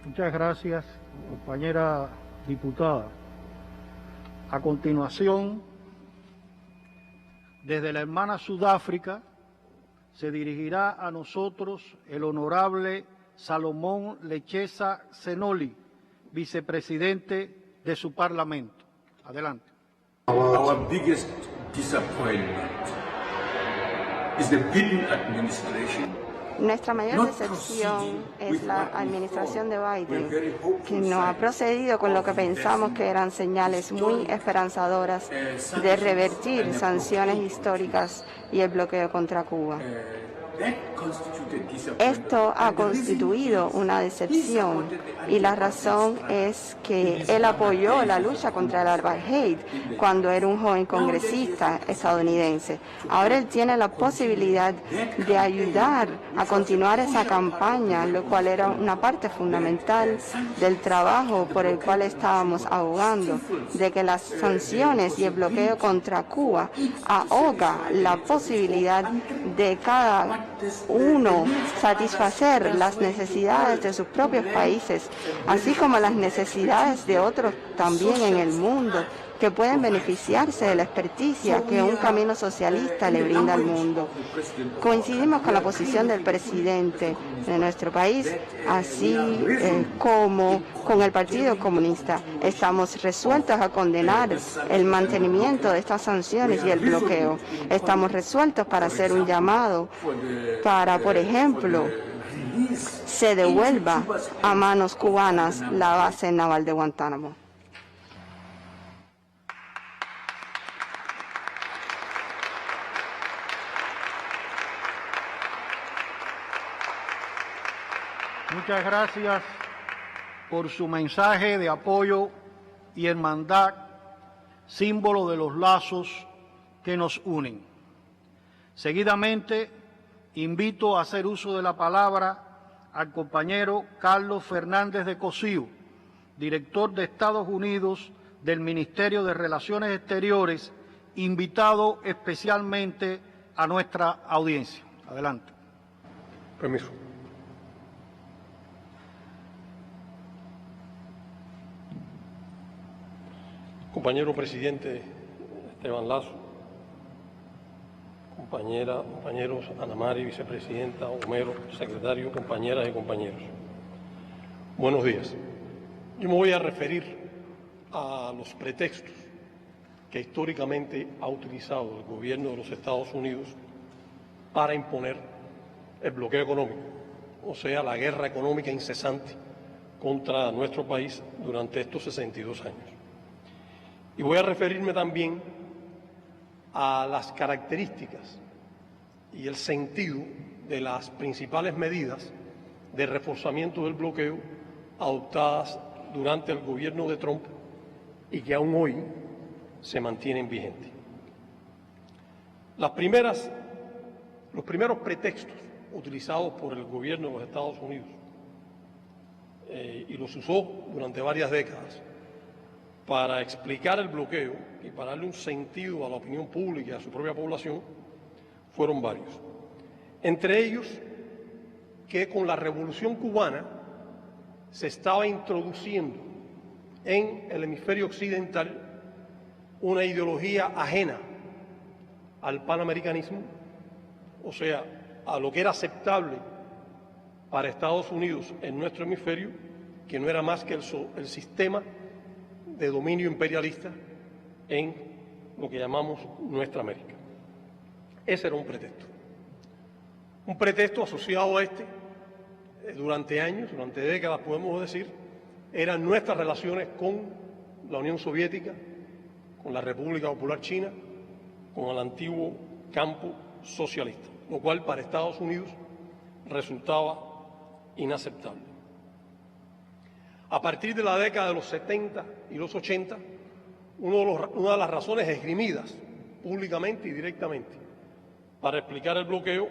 Muchas gracias, compañera diputada. A continuación, desde la hermana Sudáfrica, se dirigirá a nosotros el honorable Salomón Lecheza Zenoli, vicepresidente de su parlamento. Adelante. Our biggest disappointment is the Biden administration. Nuestra mayor decepción es la administración de Biden, que no ha procedido con lo que pensamos que eran señales muy esperanzadoras de revertir sanciones históricas y el bloqueo contra Cuba. Esto ha constituido una decepción y la razón es que él apoyó la lucha contra el apartheid cuando era un joven congresista estadounidense. Ahora él tiene la posibilidad de ayudar a continuar esa campaña, lo cual era una parte fundamental del trabajo por el cual estábamos abogando, de que las sanciones y el bloqueo contra Cuba ahoga la posibilidad de cada uno satisfacer las necesidades de sus propios países, así como las necesidades de otros también en el mundo, que pueden beneficiarse de la experticia que un camino socialista le brinda al mundo. Coincidimos con la posición del presidente de nuestro país, así como con el Partido Comunista. Estamos resueltos a condenar el mantenimiento de estas sanciones y el bloqueo. Estamos resueltos para hacer un llamado para, por ejemplo, se devuelva a manos cubanas la base naval de Guantánamo. Muchas gracias por su mensaje de apoyo y hermandad, símbolo de los lazos que nos unen. Seguidamente, invito a hacer uso de la palabra al compañero Carlos Fernández de Cosío, director de Estados Unidos del Ministerio de Relaciones Exteriores, invitado especialmente a nuestra audiencia. Adelante. Permiso. Compañero presidente Esteban Lazo, compañeros Ana Mari, vicepresidenta, Homero, secretario, compañeras y compañeros. Buenos días. Yo me voy a referir a los pretextos que históricamente ha utilizado el gobierno de los Estados Unidos para imponer el bloqueo económico, o sea, la guerra económica incesante contra nuestro país durante estos 62 años. Y voy a referirme también a las características y el sentido de las principales medidas de reforzamiento del bloqueo adoptadas durante el gobierno de Trump y que aún hoy se mantienen vigentes. Los primeros pretextos utilizados por el gobierno de los Estados Unidos y los usó durante varias décadas para explicar el bloqueo y para darle un sentido a la opinión pública y a su propia población, fueron varios. Entre ellos, que con la Revolución Cubana se estaba introduciendo en el hemisferio occidental una ideología ajena al panamericanismo, o sea, a lo que era aceptable para Estados Unidos en nuestro hemisferio, que no era más que el sistema de dominio imperialista en lo que llamamos nuestra América. Ese era un pretexto asociado a este, durante años, durante décadas podemos decir, eran nuestras relaciones con la Unión Soviética, con la República Popular China, con el antiguo campo socialista, lo cual para Estados Unidos resultaba inaceptable. A partir de la década de los 70 y los 80, una de las razones esgrimidas públicamente y directamente para explicar el bloqueo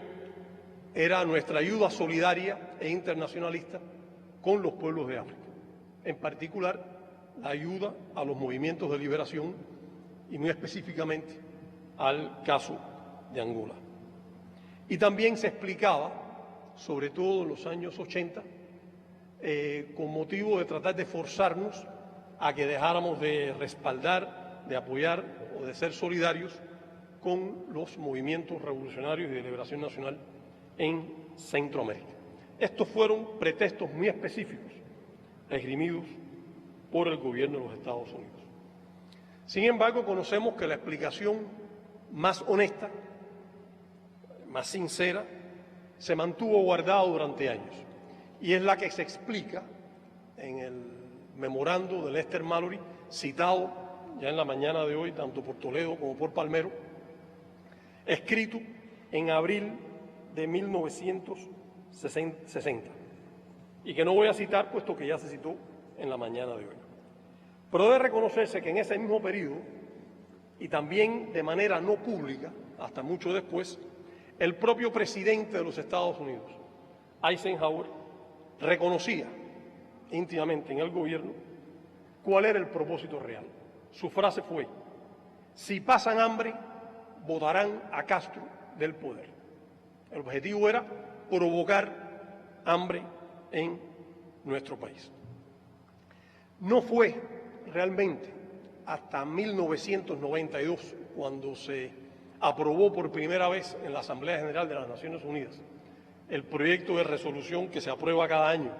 era nuestra ayuda solidaria e internacionalista con los pueblos de África, en particular la ayuda a los movimientos de liberación y muy específicamente al caso de Angola. Y también se explicaba, sobre todo en los años 80, con motivo de tratar de forzarnos a que dejáramos de respaldar, de apoyar o de ser solidarios con los movimientos revolucionarios y de liberación nacional en Centroamérica. Estos fueron pretextos muy específicos esgrimidos por el gobierno de los Estados Unidos. Sin embargo, conocemos que la explicación más honesta, más sincera, se mantuvo guardada durante años. Y es la que se explica en el memorando de Lester Mallory, citado ya en la mañana de hoy, tanto por Toledo como por Palmero, escrito en abril de 1960, y que no voy a citar puesto que ya se citó en la mañana de hoy. Pero debe reconocerse que en ese mismo periodo, y también de manera no pública, hasta mucho después, el propio presidente de los Estados Unidos, Eisenhower, reconocía íntimamente en el gobierno cuál era el propósito real. Su frase fue: si pasan hambre, botarán a Castro del poder. El objetivo era provocar hambre en nuestro país. No fue realmente hasta 1992, cuando se aprobó por primera vez en la Asamblea General de las Naciones Unidas el proyecto de resolución que se aprueba cada año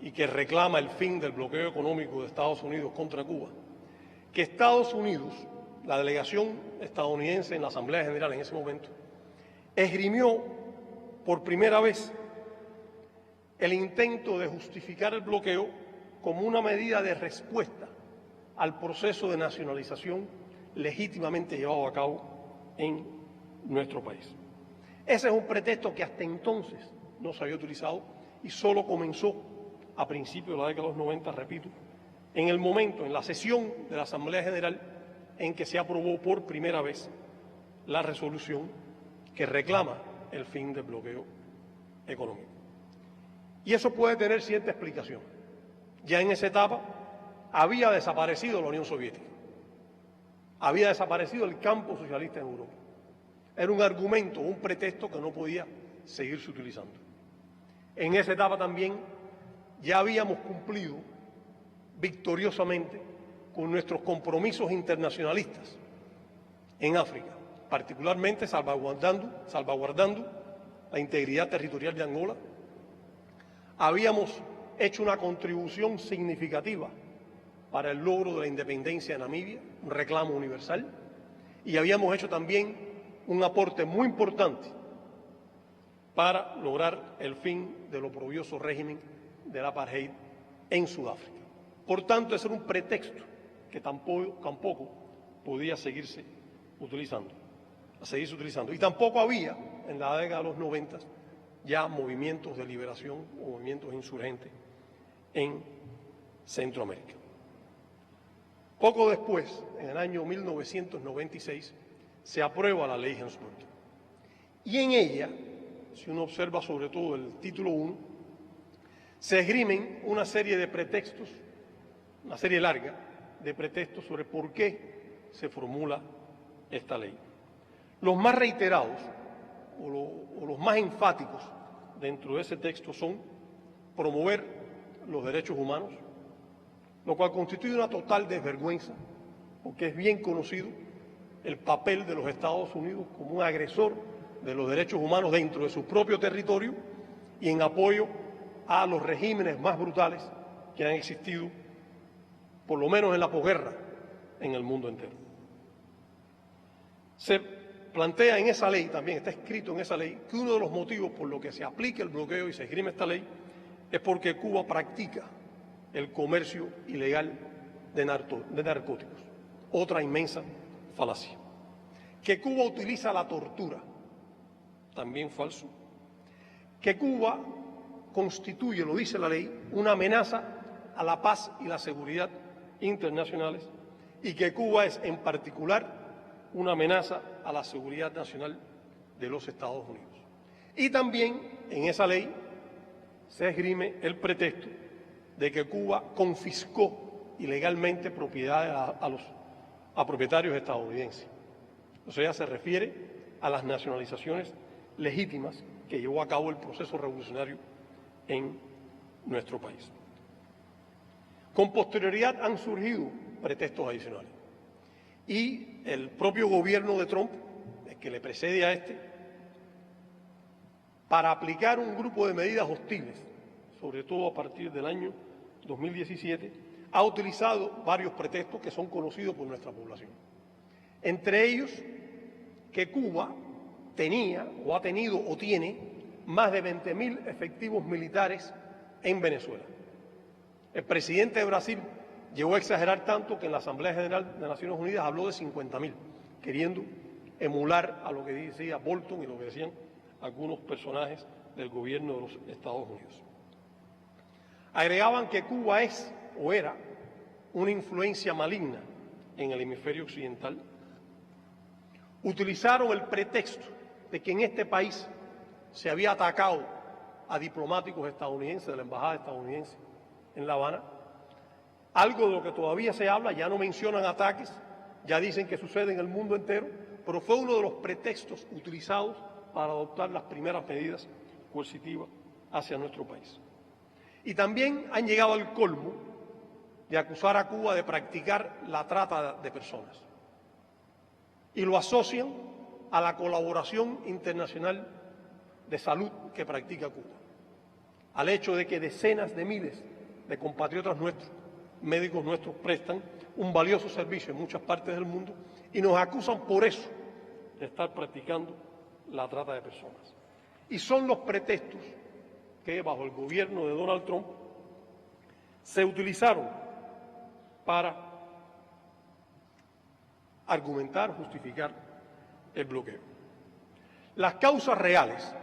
y que reclama el fin del bloqueo económico de Estados Unidos contra Cuba, que Estados Unidos, la delegación estadounidense en la Asamblea General en ese momento, esgrimió por primera vez el intento de justificar el bloqueo como una medida de respuesta al proceso de nacionalización legítimamente llevado a cabo en nuestro país. Ese es un pretexto que hasta entonces no se había utilizado y solo comenzó a principios de la década de los 90, repito, en el momento, en la sesión de la Asamblea General en que se aprobó por primera vez la resolución que reclama el fin del bloqueo económico. Y eso puede tener cierta explicación. Ya en esa etapa había desaparecido la Unión Soviética, había desaparecido el campo socialista en Europa. Era un argumento, un pretexto que no podía seguirse utilizando. En esa etapa también ya habíamos cumplido victoriosamente con nuestros compromisos internacionalistas en África, particularmente salvaguardando la integridad territorial de Angola. Habíamos hecho una contribución significativa para el logro de la independencia de Namibia, un reclamo universal, y habíamos hecho también un aporte muy importante para lograr el fin del oprobioso régimen del apartheid en Sudáfrica. Por tanto, ese era un pretexto que tampoco podía seguirse utilizando. Y tampoco había, en la década de los 90, ya movimientos de liberación o movimientos insurgentes en Centroamérica. Poco después, en el año 1996, se aprueba la ley Helms-Burton. Y en ella, si uno observa sobre todo el título 1, se esgrimen una serie de pretextos, una serie larga de pretextos sobre por qué se formula esta ley. Los más reiterados o los más enfáticos dentro de ese texto son promover los derechos humanos, lo cual constituye una total desvergüenza, porque es bien conocido el papel de los Estados Unidos como un agresor de los derechos humanos dentro de su propio territorio y en apoyo a los regímenes más brutales que han existido, por lo menos en la posguerra, en el mundo entero. Se plantea en esa ley, también está escrito en esa ley, que uno de los motivos por los que se aplica el bloqueo y se esgrime esta ley es porque Cuba practica el comercio ilegal de narcóticos. Otra inmensa falacia. Que Cuba utiliza la tortura, también falso. Que Cuba constituye, lo dice la ley, una amenaza a la paz y la seguridad internacionales y que Cuba es en particular una amenaza a la seguridad nacional de los Estados Unidos. Y también en esa ley se esgrime el pretexto de que Cuba confiscó ilegalmente propiedades a propietarios estadounidenses. O sea, se refiere a las nacionalizaciones legítimas que llevó a cabo el proceso revolucionario en nuestro país. Con posterioridad han surgido pretextos adicionales y el propio gobierno de Trump, el que le precede a este, para aplicar un grupo de medidas hostiles, sobre todo a partir del año 2017, ha utilizado varios pretextos que son conocidos por nuestra población. Entre ellos, que Cuba tenía o ha tenido o tiene más de 20.000 efectivos militares en Venezuela. El presidente de Brasil llegó a exagerar tanto que en la Asamblea General de Naciones Unidas habló de 50.000, queriendo emular a lo que decía Bolton y lo que decían algunos personajes del gobierno de los Estados Unidos. Agregaban que Cuba es o era una influencia maligna en el hemisferio occidental. Utilizaron el pretexto de que en este país se había atacado a diplomáticos estadounidenses de la embajada estadounidense en La Habana. Algo de lo que todavía se habla, ya no mencionan ataques, ya dicen que sucede en el mundo entero, pero fue uno de los pretextos utilizados para adoptar las primeras medidas coercitivas hacia nuestro país. Y también han llegado al colmo de acusar a Cuba de practicar la trata de personas y lo asocian a la colaboración internacional de salud que practica Cuba, al hecho de que decenas de miles de compatriotas nuestros, médicos nuestros, prestan un valioso servicio en muchas partes del mundo y nos acusan por eso de estar practicando la trata de personas. Y son los pretextos que bajo el gobierno de Donald Trump se utilizaron para argumentar, justificar el bloqueo. Las causas reales,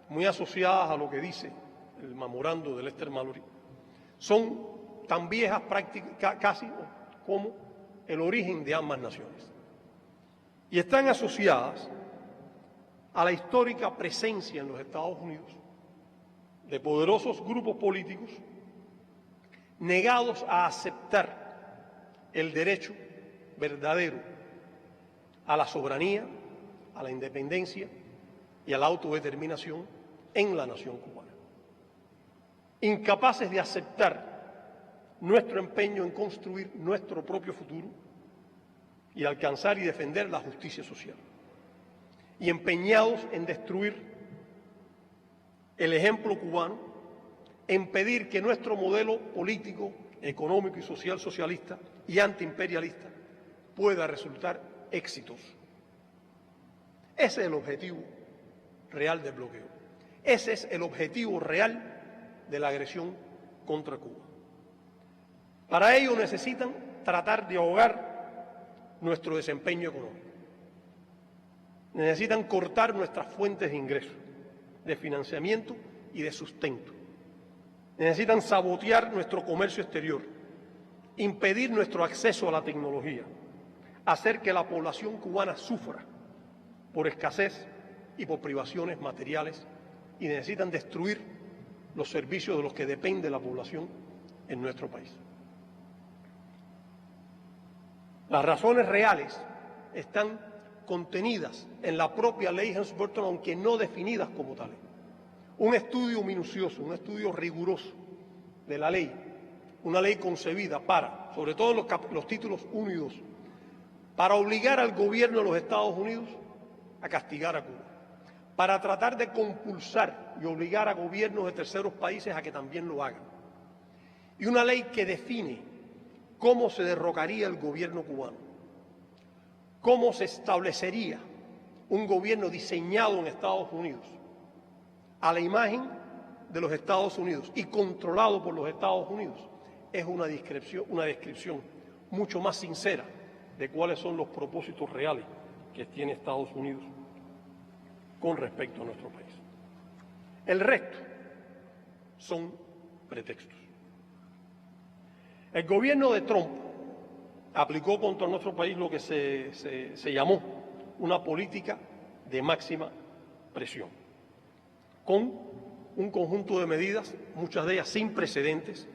muy asociadas a lo que dice el memorando de Lester Mallory, son tan viejas casi como el origen de ambas naciones. Y están asociadas a la histórica presencia en los Estados Unidos de poderosos grupos políticos negados a aceptar el derecho verdadero a la soberanía, a la independencia y a la autodeterminación en la nación cubana. Incapaces de aceptar nuestro empeño en construir nuestro propio futuro y alcanzar y defender la justicia social. Y empeñados en destruir el ejemplo cubano, en pedir que nuestro modelo político, económico y social socialista y antiimperialista pueda resultar exitoso. Ese es el objetivo real del bloqueo. Ese es el objetivo real de la agresión contra Cuba. Para ello necesitan tratar de ahogar nuestro desempeño económico. Necesitan cortar nuestras fuentes de ingresos, de financiamiento y de sustento. Necesitan sabotear nuestro comercio exterior, impedir nuestro acceso a la tecnología, hacer que la población cubana sufra por escasez y por privaciones materiales, y necesitan destruir los servicios de los que depende la población en nuestro país. Las razones reales están contenidas en la propia ley Helms-Burton, aunque no definidas como tales. Un estudio minucioso, un estudio riguroso de la ley, una ley concebida para, sobre todo los títulos 1 y 2, para obligar al gobierno de los Estados Unidos a castigar a Cuba, para tratar de compulsar y obligar a gobiernos de terceros países a que también lo hagan. Y una ley que define cómo se derrocaría el gobierno cubano, cómo se establecería un gobierno diseñado en Estados Unidos, a la imagen de los Estados Unidos y controlado por los Estados Unidos, es una descripción mucho más sincera de cuáles son los propósitos reales que tiene Estados Unidos con respecto a nuestro país. El resto son pretextos. El gobierno de Trump aplicó contra nuestro país lo que se llamó una política de máxima presión, con un conjunto de medidas, muchas de ellas sin precedentes,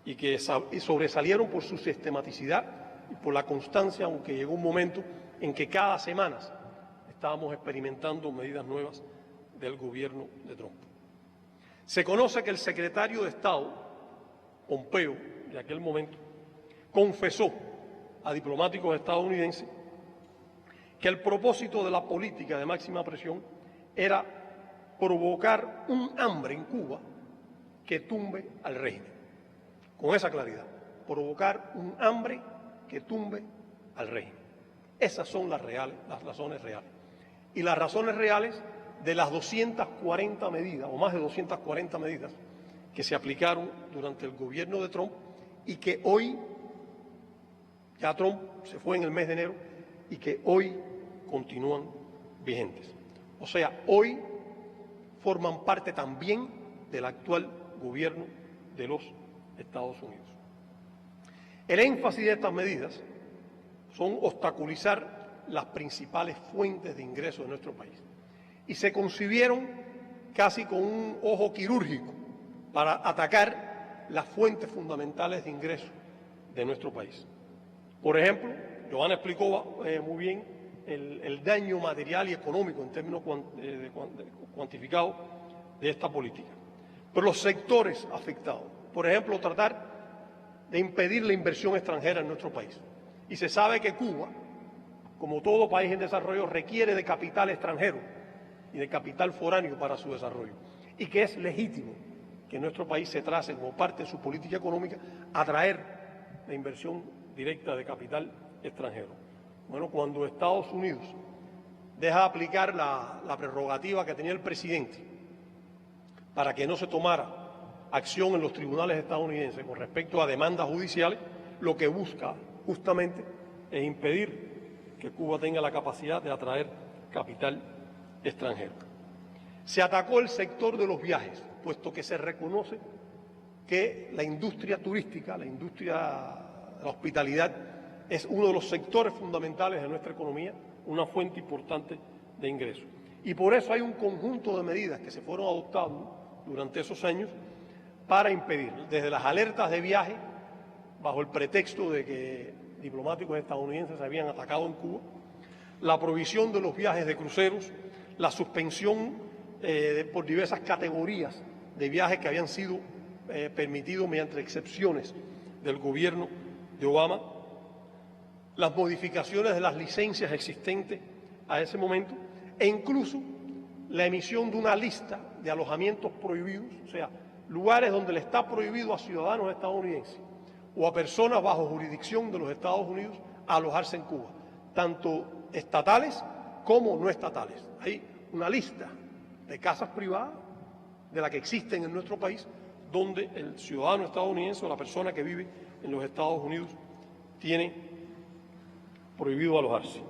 y que sobresalieron por su sistematicidad y por la constancia, aunque llegó un momento en que cada semana estábamos experimentando medidas nuevas del gobierno de Trump. Se conoce que el secretario de Estado, Pompeo, de aquel momento, confesó a diplomáticos estadounidenses que el propósito de la política de máxima presión era provocar un hambre en Cuba que tumbe al régimen. Con esa claridad, provocar un hambre que tumbe al régimen. Esas son las razones reales. Y las razones reales de las 240 medidas, o más de 240 medidas, que se aplicaron durante el gobierno de Trump y que hoy, ya Trump se fue en el mes de enero, y que hoy continúan vigentes. O sea, hoy forman parte también del actual gobierno de los Estados Unidos. El énfasis de estas medidas son obstaculizar las principales fuentes de ingresos de nuestro país y se concibieron casi con un ojo quirúrgico para atacar las fuentes fundamentales de ingresos de nuestro país. Por ejemplo, Johanna explicó muy bien el daño material y económico en términos cuantificados de esta política. Pero los sectores afectados, por ejemplo, tratar de impedir la inversión extranjera en nuestro país. Y se sabe que Cuba, como todo país en desarrollo, requiere de capital extranjero y de capital foráneo para su desarrollo, y que es legítimo que nuestro país se trace como parte de su política económica atraer la inversión directa de capital extranjero. Bueno, cuando Estados Unidos deja de aplicar la prerrogativa que tenía el presidente para que no se tomara acción en los tribunales estadounidenses con respecto a demandas judiciales, lo que busca justamente es impedir que Cuba tenga la capacidad de atraer capital extranjero. Se atacó el sector de los viajes, puesto que se reconoce que la industria turística, la industria de la hospitalidad, es uno de los sectores fundamentales de nuestra economía, una fuente importante de ingresos. Y por eso hay un conjunto de medidas que se fueron adoptando durante esos años para impedir, desde las alertas de viaje, bajo el pretexto de que diplomáticos estadounidenses habían atacado en Cuba, la prohibición de los viajes de cruceros, la suspensión por diversas categorías de viajes que habían sido permitidos mediante excepciones del gobierno de Obama, las modificaciones de las licencias existentes a ese momento e incluso la emisión de una lista de alojamientos prohibidos, o sea, lugares donde le está prohibido a ciudadanos estadounidenses o a personas bajo jurisdicción de los Estados Unidos alojarse en Cuba, tanto estatales como no estatales. Hay una lista de casas privadas de las que existen en nuestro país donde el ciudadano estadounidense o la persona que vive en los Estados Unidos tiene prohibido alojarse.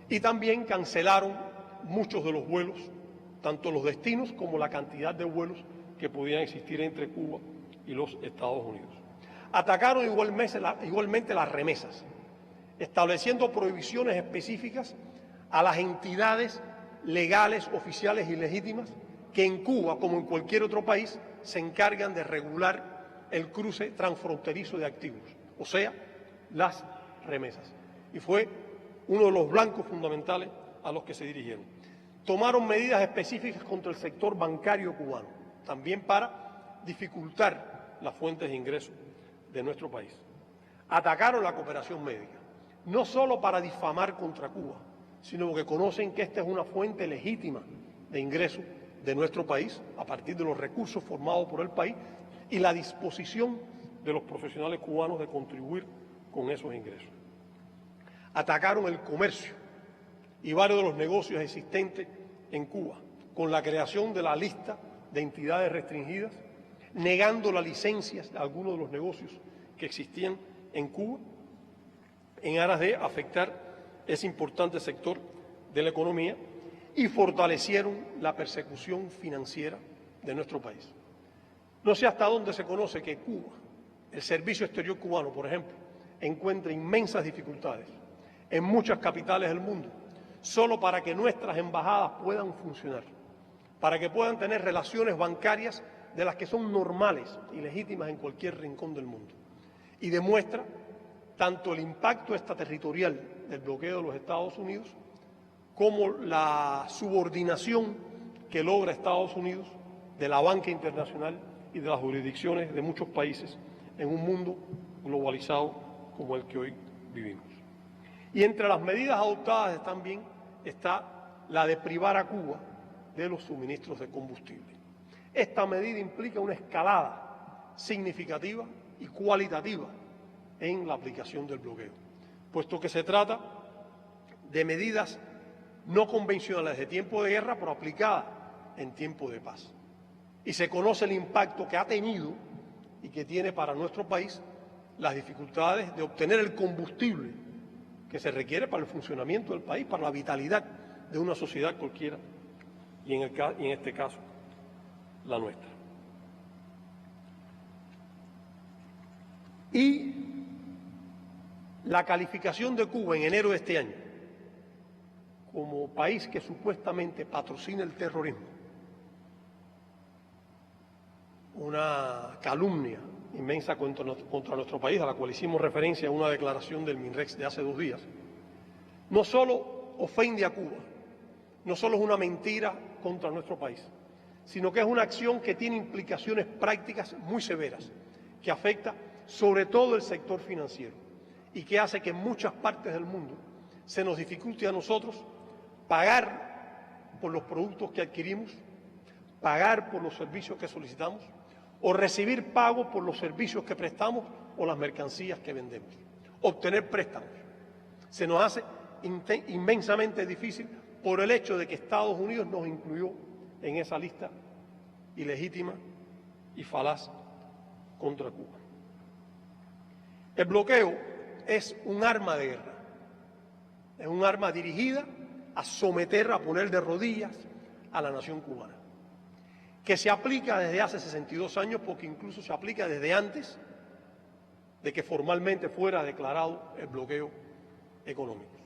Y también cancelaron muchos de los vuelos, tanto los destinos como la cantidad de vuelos que podían existir entre Cuba y los Estados Unidos. Atacaron igualmente las remesas, estableciendo prohibiciones específicas a las entidades legales, oficiales y legítimas que en Cuba, como en cualquier otro país, se encargan de regular el cruce transfronterizo de activos, o sea, las remesas. Y fue uno de los blancos fundamentales a los que se dirigieron. Tomaron medidas específicas contra el sector bancario cubano, también para dificultar las fuentes de ingresos de nuestro país. Atacaron la cooperación médica, no solo para difamar contra Cuba, sino porque conocen que esta es una fuente legítima de ingresos de nuestro país a partir de los recursos formados por el país y la disposición de los profesionales cubanos de contribuir con esos ingresos. Atacaron el comercio y varios de los negocios existentes en Cuba, con la creación de la lista de entidades restringidas, negando las licencias de algunos de los negocios que existían en Cuba, en aras de afectar ese importante sector de la economía, y fortalecieron la persecución financiera de nuestro país. No sé hasta dónde se conoce que Cuba, el Servicio Exterior cubano, por ejemplo, encuentra inmensas dificultades en muchas capitales del mundo, solo para que nuestras embajadas puedan funcionar, para que puedan tener relaciones bancarias de las que son normales y legítimas en cualquier rincón del mundo. Y demuestra tanto el impacto extraterritorial del bloqueo de los Estados Unidos como la subordinación que logra Estados Unidos de la banca internacional y de las jurisdicciones de muchos países en un mundo globalizado como el que hoy vivimos. Y entre las medidas adoptadas también está la de privar a Cuba de los suministros de combustible. Esta medida implica una escalada significativa y cualitativa en la aplicación del bloqueo, puesto que se trata de medidas no convencionales de tiempo de guerra, pero aplicadas en tiempo de paz. Y se conoce el impacto que ha tenido y que tiene para nuestro país las dificultades de obtener el combustible que se requiere para el funcionamiento del país, para la vitalidad de una sociedad cualquiera, y en este caso, la nuestra. Y la calificación de Cuba en enero de este año como país que supuestamente patrocina el terrorismo, una calumnia inmensa contra nuestro país, a la cual hicimos referencia en una declaración del MINREX de hace 2 días, no solo ofende a Cuba, no solo es una mentira contra nuestro país, sino que es una acción que tiene implicaciones prácticas muy severas, que afecta sobre todo el sector financiero, y que hace que en muchas partes del mundo se nos dificulte a nosotros pagar por los productos que adquirimos, pagar por los servicios que solicitamos o recibir pago por los servicios que prestamos o las mercancías que vendemos. Obtener préstamos se nos hace inmensamente difícil por el hecho de que Estados Unidos nos incluyó en esa lista ilegítima y falaz contra Cuba. El bloqueo es un arma de guerra, es un arma dirigida a someter, a poner de rodillas a la nación cubana, que se aplica desde hace 62 años, porque incluso se aplica desde antes de que formalmente fuera declarado el bloqueo económico.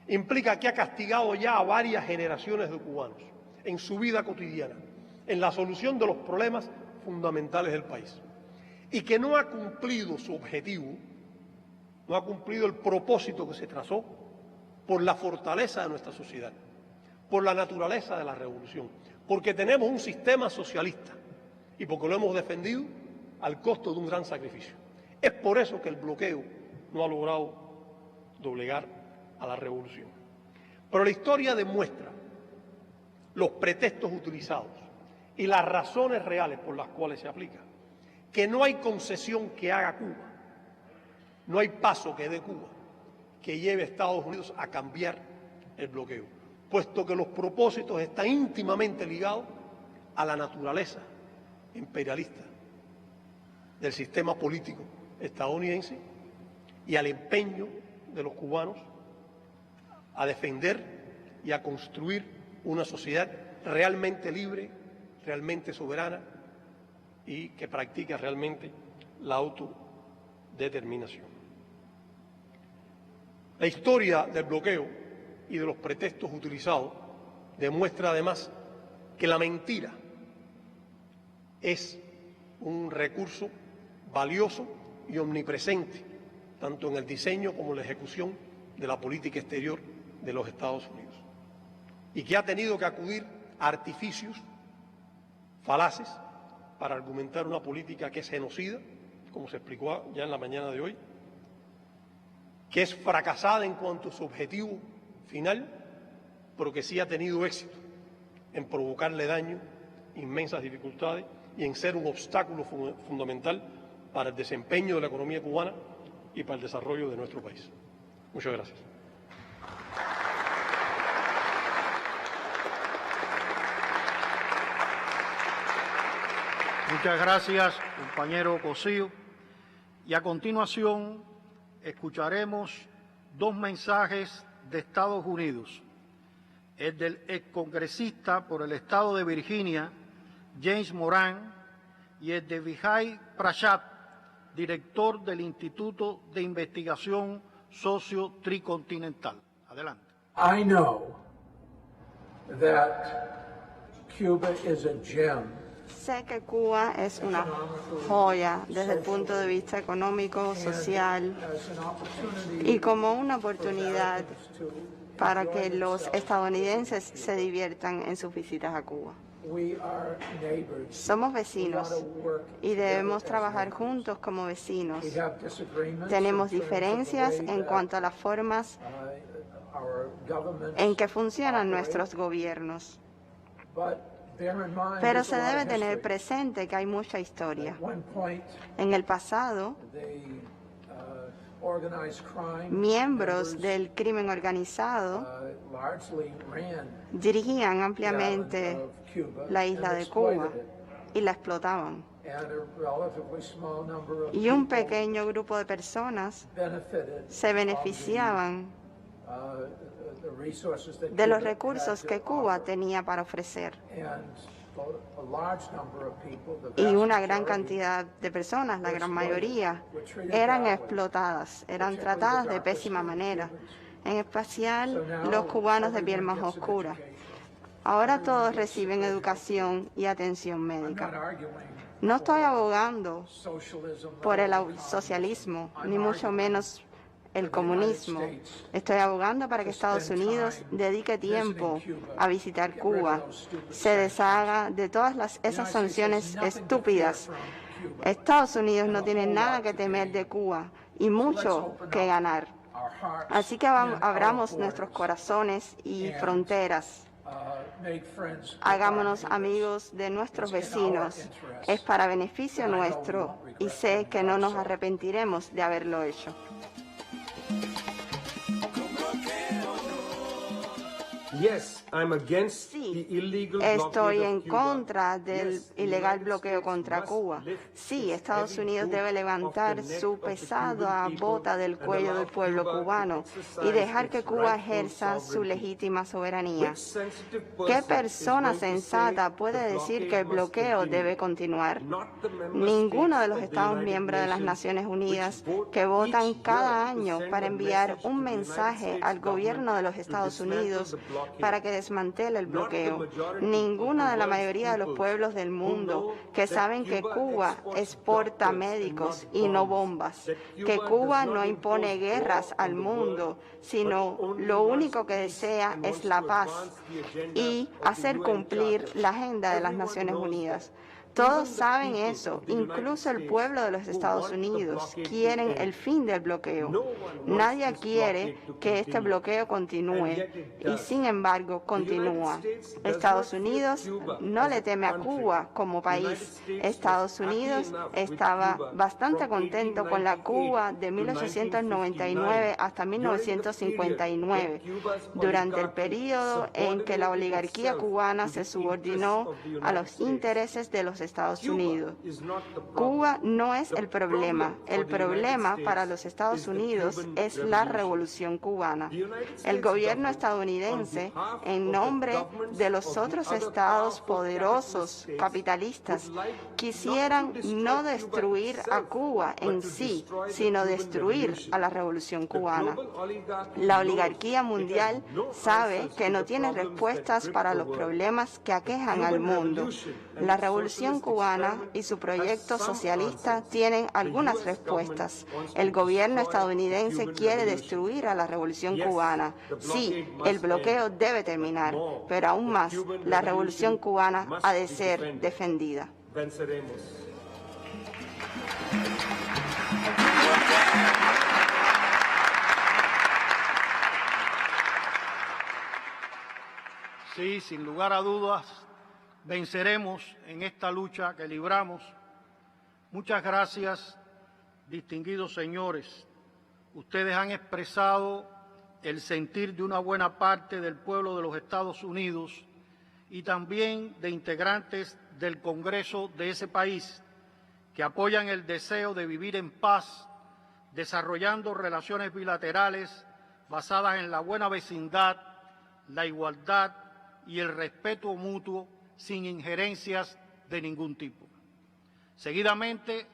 Implica que ha castigado ya a varias generaciones de cubanos en su vida cotidiana, en la solución de los problemas fundamentales del país, y que no ha cumplido su objetivo, no ha cumplido el propósito que se trazó por la fortaleza de nuestra sociedad, por la naturaleza de la revolución, porque tenemos un sistema socialista y porque lo hemos defendido al costo de un gran sacrificio. Es por eso que el bloqueo no ha logrado doblegar a la revolución. Pero la historia demuestra los pretextos utilizados y las razones reales por las cuales se aplica, que no hay concesión que haga Cuba, no hay paso que dé Cuba que lleve a Estados Unidos a cambiar el bloqueo, puesto que los propósitos están íntimamente ligados a la naturaleza imperialista del sistema político estadounidense y al empeño de los cubanos a defender y a construir una sociedad realmente libre, realmente soberana y que practica realmente la autodeterminación. La historia del bloqueo y de los pretextos utilizados demuestra además que la mentira es un recurso valioso y omnipresente, tanto en el diseño como en la ejecución de la política exterior de los Estados Unidos, y que ha tenido que acudir a artificios falaces para argumentar una política que es genocida, como se explicó ya en la mañana de hoy, que es fracasada en cuanto a su objetivo final, pero que sí ha tenido éxito en provocarle daño, inmensas dificultades y en ser un obstáculo fundamental para el desempeño de la economía cubana y para el desarrollo de nuestro país. Muchas gracias. Muchas gracias, compañero Cosío. Y a continuación escucharemos dos mensajes de Estados Unidos. El del excongresista por el estado de Virginia, James Moran, y el de Vijay Prashad, director del Instituto de Investigación Socio-Tricontinental. Adelante. I know that Cuba is a gem. Sé que Cuba es una joya desde el punto de vista económico, social y como una oportunidad para que los estadounidenses se diviertan en sus visitas a Cuba. Somos vecinos y debemos trabajar juntos como vecinos. Tenemos diferencias en cuanto a las formas en que funcionan nuestros gobiernos. Pero se debe tener presente que hay mucha historia. En el pasado, miembros del crimen organizado dirigían ampliamente la isla de Cuba y la explotaban. Y un pequeño grupo de personas se beneficiaban de los recursos que Cuba tenía para ofrecer. Y una gran cantidad de personas, la gran mayoría, eran explotadas, eran tratadas de pésima manera, en especial los cubanos de piel más oscura. Ahora todos reciben educación y atención médica. No estoy abogando por el socialismo, ni mucho menos el comunismo. Estoy abogando para que Estados Unidos dedique tiempo a visitar Cuba, se deshaga de todas esas sanciones estúpidas Estados Unidos no tiene nada que temer de Cuba y mucho que ganar. Así que abramos nuestros corazones y fronteras. Hagámonos amigos de nuestros vecinos. Es para beneficio nuestro y sé que no nos arrepentiremos de haberlo hecho. Sí, estoy en contra del ilegal bloqueo contra Cuba. Sí, Estados Unidos debe levantar su pesada bota del cuello del pueblo cubano y dejar que Cuba ejerza su legítima soberanía. ¿Qué persona sensata puede decir que el bloqueo debe continuar? Ninguno de los Estados miembros de las Naciones Unidas que votan cada año para enviar un mensaje al gobierno de los Estados Unidos para que desmantele el bloqueo. Ninguna de la mayoría de los pueblos del mundo que saben que Cuba exporta médicos y no bombas, que Cuba no impone guerras al mundo, sino lo único que desea es la paz y hacer cumplir la agenda de las Naciones Unidas. Todos saben eso, incluso el pueblo de los Estados Unidos quieren el fin del bloqueo. Nadie quiere que este bloqueo continúe y sin embargo continúa. Estados Unidos no le teme a Cuba como país. Estados Unidos estaba bastante contento con la Cuba de 1899 hasta 1959, durante el periodo en que la oligarquía cubana se subordinó a los intereses de los Estados Unidos. Cuba no es el problema. El problema para los Estados Unidos es la revolución cubana. El gobierno estadounidense, en nombre de los otros estados poderosos capitalistas, quisieran no destruir a Cuba en sí, sino destruir a la revolución cubana. La oligarquía mundial sabe que no tiene respuestas para los problemas que aquejan al mundo. La revolución cubana y su proyecto socialista tienen algunas respuestas. El gobierno estadounidense quiere destruir a la revolución cubana. Sí, el bloqueo debe terminar, pero aún más, la revolución cubana ha de ser defendida. Sí, sin lugar a dudas, venceremos en esta lucha que libramos. Muchas gracias, distinguidos señores. Ustedes han expresado el sentir de una buena parte del pueblo de los Estados Unidos y también de integrantes del Congreso de ese país que apoyan el deseo de vivir en paz, desarrollando relaciones bilaterales basadas en la buena vecindad, la igualdad y el respeto mutuo sin injerencias de ningún tipo. Seguidamente,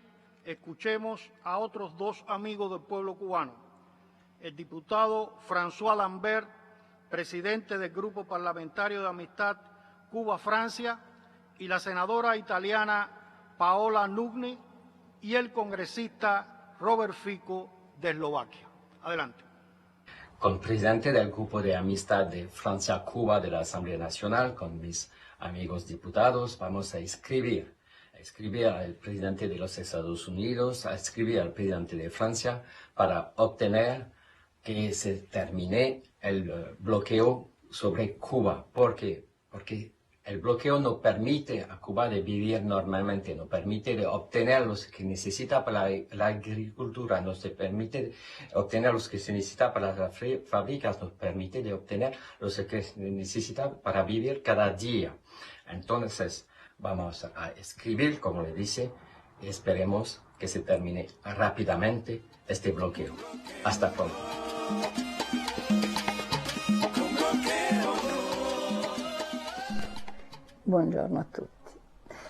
escuchemos a otros dos amigos del pueblo cubano, el diputado François Lambert, presidente del Grupo Parlamentario de Amistad Cuba-Francia, y la senadora italiana Paola Nugni, y el congresista Robert Fico de Eslovaquia. Adelante. Con presidente del Grupo de Amistad de Francia-Cuba de la Asamblea Nacional, con mis amigos diputados, vamos a escribir al presidente de los Estados Unidos, a escribir al presidente de Francia para obtener que se termine el bloqueo sobre Cuba. ¿Por qué? Porque el bloqueo no permite a Cuba de vivir normalmente, no permite de obtener lo que necesita para la agricultura, no se permite obtener lo que se necesita para las fábricas, no permite de obtener lo que se necesita para vivir cada día. Entonces, vamos a escribir, como le dice, y esperemos que se termine rápidamente este bloqueo. Hasta pronto. Buongiorno a tutti.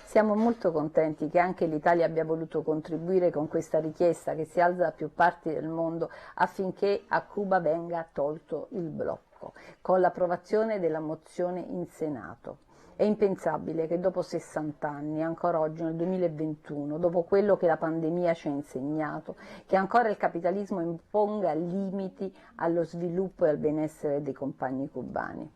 Siamo molto contenti che anche l'Italia abbia voluto contribuire con questa richiesta che si alza da più parti del mondo affinché a Cuba venga tolto il blocco, con l'approvazione della mozione in Senato. È impensabile che dopo 60 anni, ancora oggi nel 2021, dopo quello che la pandemia ci ha insegnato, che ancora il capitalismo imponga limiti allo sviluppo e al benessere dei compagni cubani.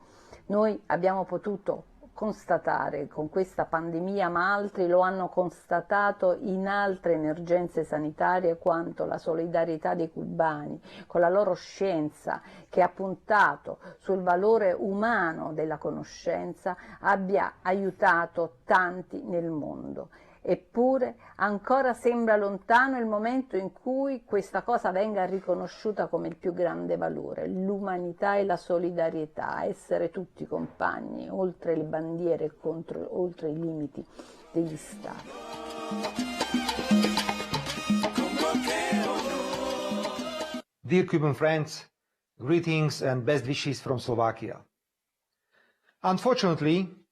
Noi abbiamo potuto constatare con questa pandemia, ma altri lo hanno constatato in altre emergenze sanitarie, quanto la solidarietà dei cubani con la loro scienza, che ha puntato sul valore umano della conoscenza, abbia aiutato tanti nel mondo. Eppure ancora sembra lontano il momento in cui questa cosa venga riconosciuta come il più grande valore, l'umanità e la solidarietà, essere tutti compagni, oltre le bandiere, oltre i limiti degli Stati. Dear Cuban friends, greetings and best wishes from Slovakia. Unfortunately,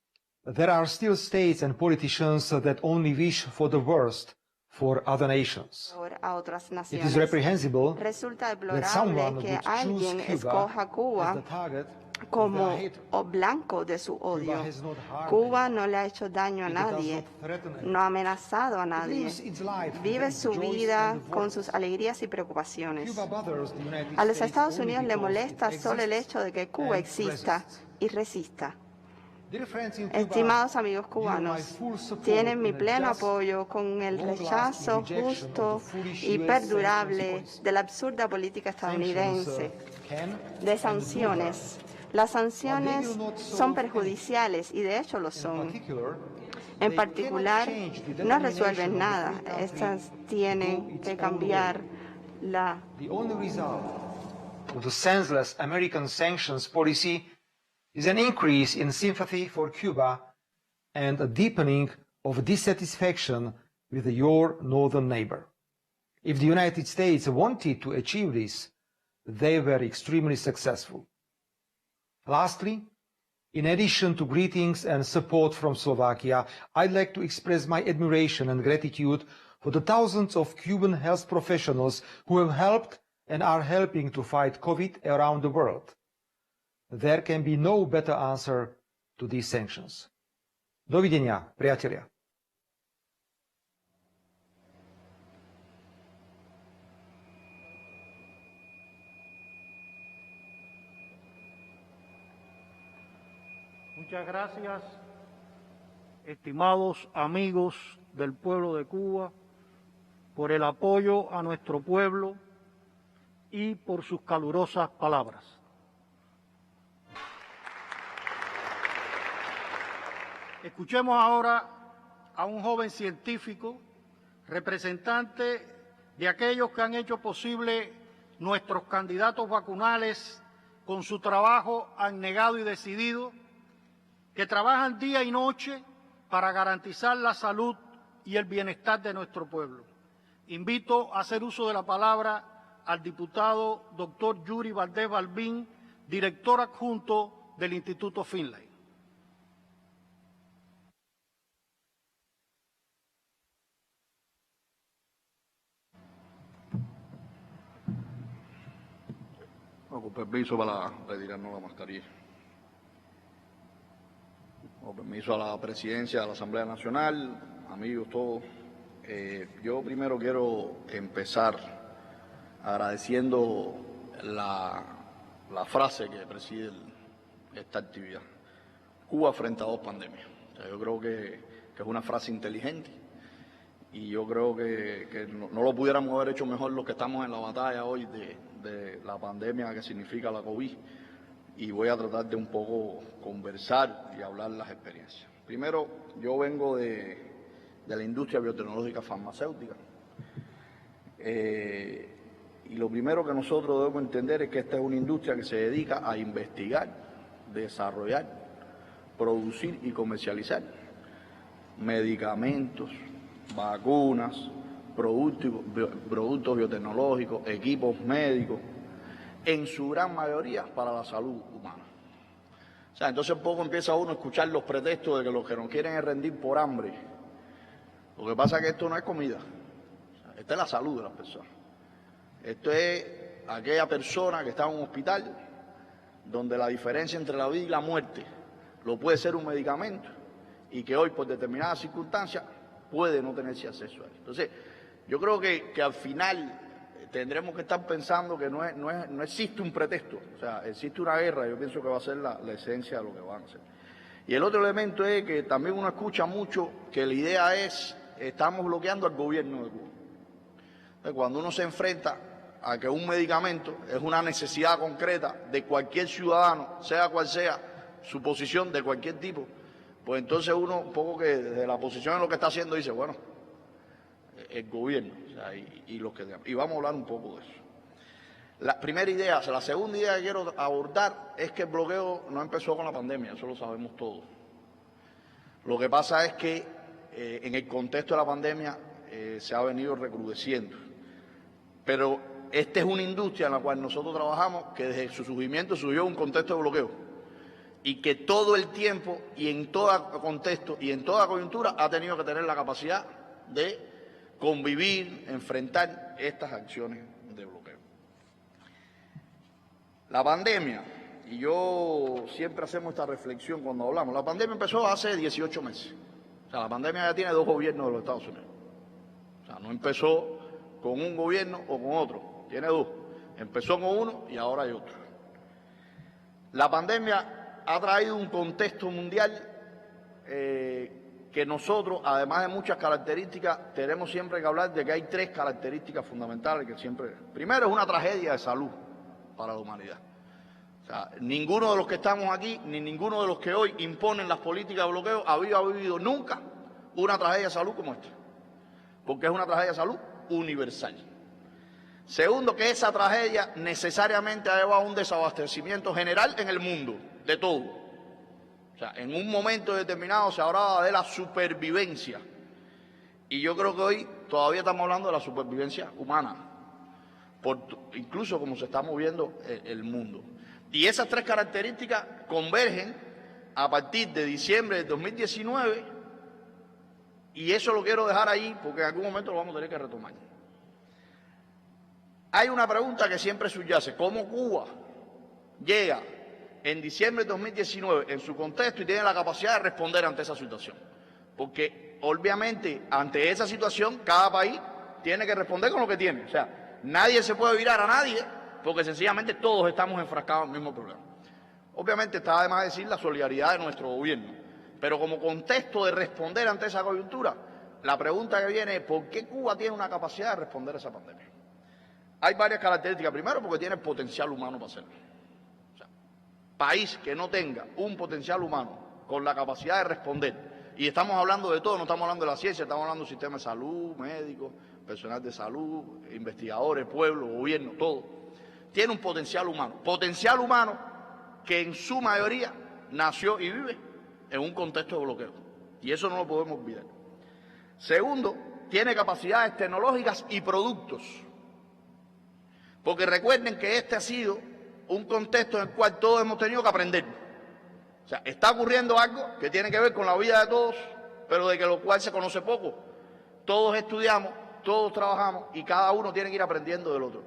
there are still states and politicians that only wish for the worst for other nations. It is reprehensible that someone would choose Cuba as the target como blanco de su odio. Cuba no le ha hecho daño a nadie, no ha amenazado a nadie. Vive su vida con sus alegrías y preocupaciones. A los Estados Unidos le molesta solo el hecho de que Cuba exista y resista. Estimados amigos cubanos, tienen mi pleno apoyo con el rechazo justo y perdurable de la absurda política estadounidense de sanciones. Las sanciones son perjudiciales y de hecho lo son. En particular, no resuelven nada. Estas tienen que cambiar la... The senseless American sanctions policy is an increase in sympathy for Cuba and a deepening of dissatisfaction with your northern neighbor. If the United States wanted to achieve this, they were extremely successful. Lastly, in addition to greetings and support from Slovakia, I'd like to express my admiration and gratitude for the thousands of Cuban health professionals who have helped and are helping to fight COVID around the world. There can be no better answer to these sanctions. Dovidenia, priatelia. Muchas gracias, estimados amigos del pueblo de Cuba, por el apoyo a nuestro pueblo y por sus calurosas palabras. Escuchemos ahora a un joven científico, representante de aquellos que han hecho posible nuestros candidatos vacunales con su trabajo abnegado y decidido, que trabajan día y noche para garantizar la salud y el bienestar de nuestro pueblo. Invito a hacer uso de la palabra al diputado doctor Yuri Valdés Balbín, director adjunto del Instituto Finlay. Con permiso para retirarnos la mascarilla. Con permiso a la presidencia de la Asamblea Nacional, amigos todos. Yo primero quiero empezar agradeciendo la frase que preside esta actividad. Cuba frente a dos pandemias. O sea, yo creo que es una frase inteligente y yo creo que no lo pudiéramos haber hecho mejor los que estamos en la batalla hoy de la pandemia que significa la COVID. Y voy a tratar de un poco conversar y hablar las experiencias. Primero, yo vengo de la industria biotecnológica farmacéutica. Y lo primero que nosotros debemos entender es que esta es una industria que se dedica a investigar, desarrollar, producir y comercializar medicamentos, vacunas, productos biotecnológicos, equipos médicos, en su gran mayoría para la salud humana. O sea, entonces poco empieza uno a escuchar los pretextos de que los que nos quieren es rendir por hambre. Lo que pasa es que esto no es comida, o sea, esta es la salud de las personas. Esto es aquella persona que está en un hospital donde la diferencia entre la vida y la muerte lo puede ser un medicamento y que hoy por determinadas circunstancias puede no tenerse acceso a él. Entonces, yo creo que al final tendremos que estar pensando que no existe un pretexto, o sea, existe una guerra, yo pienso que va a ser la esencia de lo que van a hacer. Y el otro elemento es que también uno escucha mucho que la idea es, estamos bloqueando al gobierno de Cuba. Entonces, cuando uno se enfrenta a que un medicamento es una necesidad concreta de cualquier ciudadano, sea cual sea su posición de cualquier tipo, pues entonces uno un poco que desde la posición en lo que está haciendo dice, bueno, el gobierno, o sea, y vamos a hablar un poco de eso. La primera idea, o sea, la segunda idea que quiero abordar es que el bloqueo no empezó con la pandemia, eso lo sabemos todos. Lo que pasa es que en el contexto de la pandemia se ha venido recrudeciendo. Pero esta es una industria en la cual nosotros trabajamos que desde su surgimiento surgió un contexto de bloqueo y que todo el tiempo y en todo contexto y en toda coyuntura ha tenido que tener la capacidad de convivir, enfrentar estas acciones de bloqueo. La pandemia, y yo siempre hacemos esta reflexión cuando hablamos, la pandemia empezó hace 18 meses. O sea, la pandemia ya tiene 2 gobiernos de los Estados Unidos. O sea, no empezó con un gobierno o con otro, tiene 2. Empezó con uno y ahora hay otro. La pandemia ha traído un contexto mundial que nosotros, además de muchas características, tenemos siempre que hablar de que hay 3 características fundamentales que siempre... Primero, es una tragedia de salud para la humanidad. O sea, ninguno de los que estamos aquí, ni ninguno de los que hoy imponen las políticas de bloqueo había vivido nunca una tragedia de salud como esta, porque es una tragedia de salud universal. Segundo, que esa tragedia necesariamente ha llevado a un desabastecimiento general en el mundo, de todo. O sea, en un momento determinado se hablaba de la supervivencia, y yo creo que hoy todavía estamos hablando de la supervivencia humana, incluso como se está moviendo el mundo. Y esas 3 características convergen a partir de diciembre de 2019, y eso lo quiero dejar ahí porque en algún momento lo vamos a tener que retomar. Hay una pregunta que siempre subyace: ¿cómo Cuba llega en diciembre de 2019 en su contexto y tiene la capacidad de responder ante esa situación? Porque obviamente ante esa situación cada país tiene que responder con lo que tiene. O sea, nadie se puede virar a nadie porque sencillamente todos estamos enfrascados en el mismo problema. Obviamente está además decir la solidaridad de nuestro gobierno, pero como contexto de responder ante esa coyuntura, la pregunta que viene es ¿por qué Cuba tiene una capacidad de responder a esa pandemia? Hay varias características. Primero, porque tiene el potencial humano para hacerlo. O sea, país que no tenga un potencial humano con la capacidad de responder, y estamos hablando de todo, no estamos hablando de la ciencia, estamos hablando del sistema de salud, médicos, personal de salud, investigadores, pueblo, gobierno, todo. Tiene un potencial humano que en su mayoría nació y vive en un contexto de bloqueo. Y eso no lo podemos olvidar. Segundo, tiene capacidades tecnológicas y productos. Porque recuerden que este ha sido un contexto en el cual todos hemos tenido que aprender. O sea, está ocurriendo algo que tiene que ver con la vida de todos, pero de que lo cual se conoce poco. Todos estudiamos, todos trabajamos y cada uno tiene que ir aprendiendo del otro.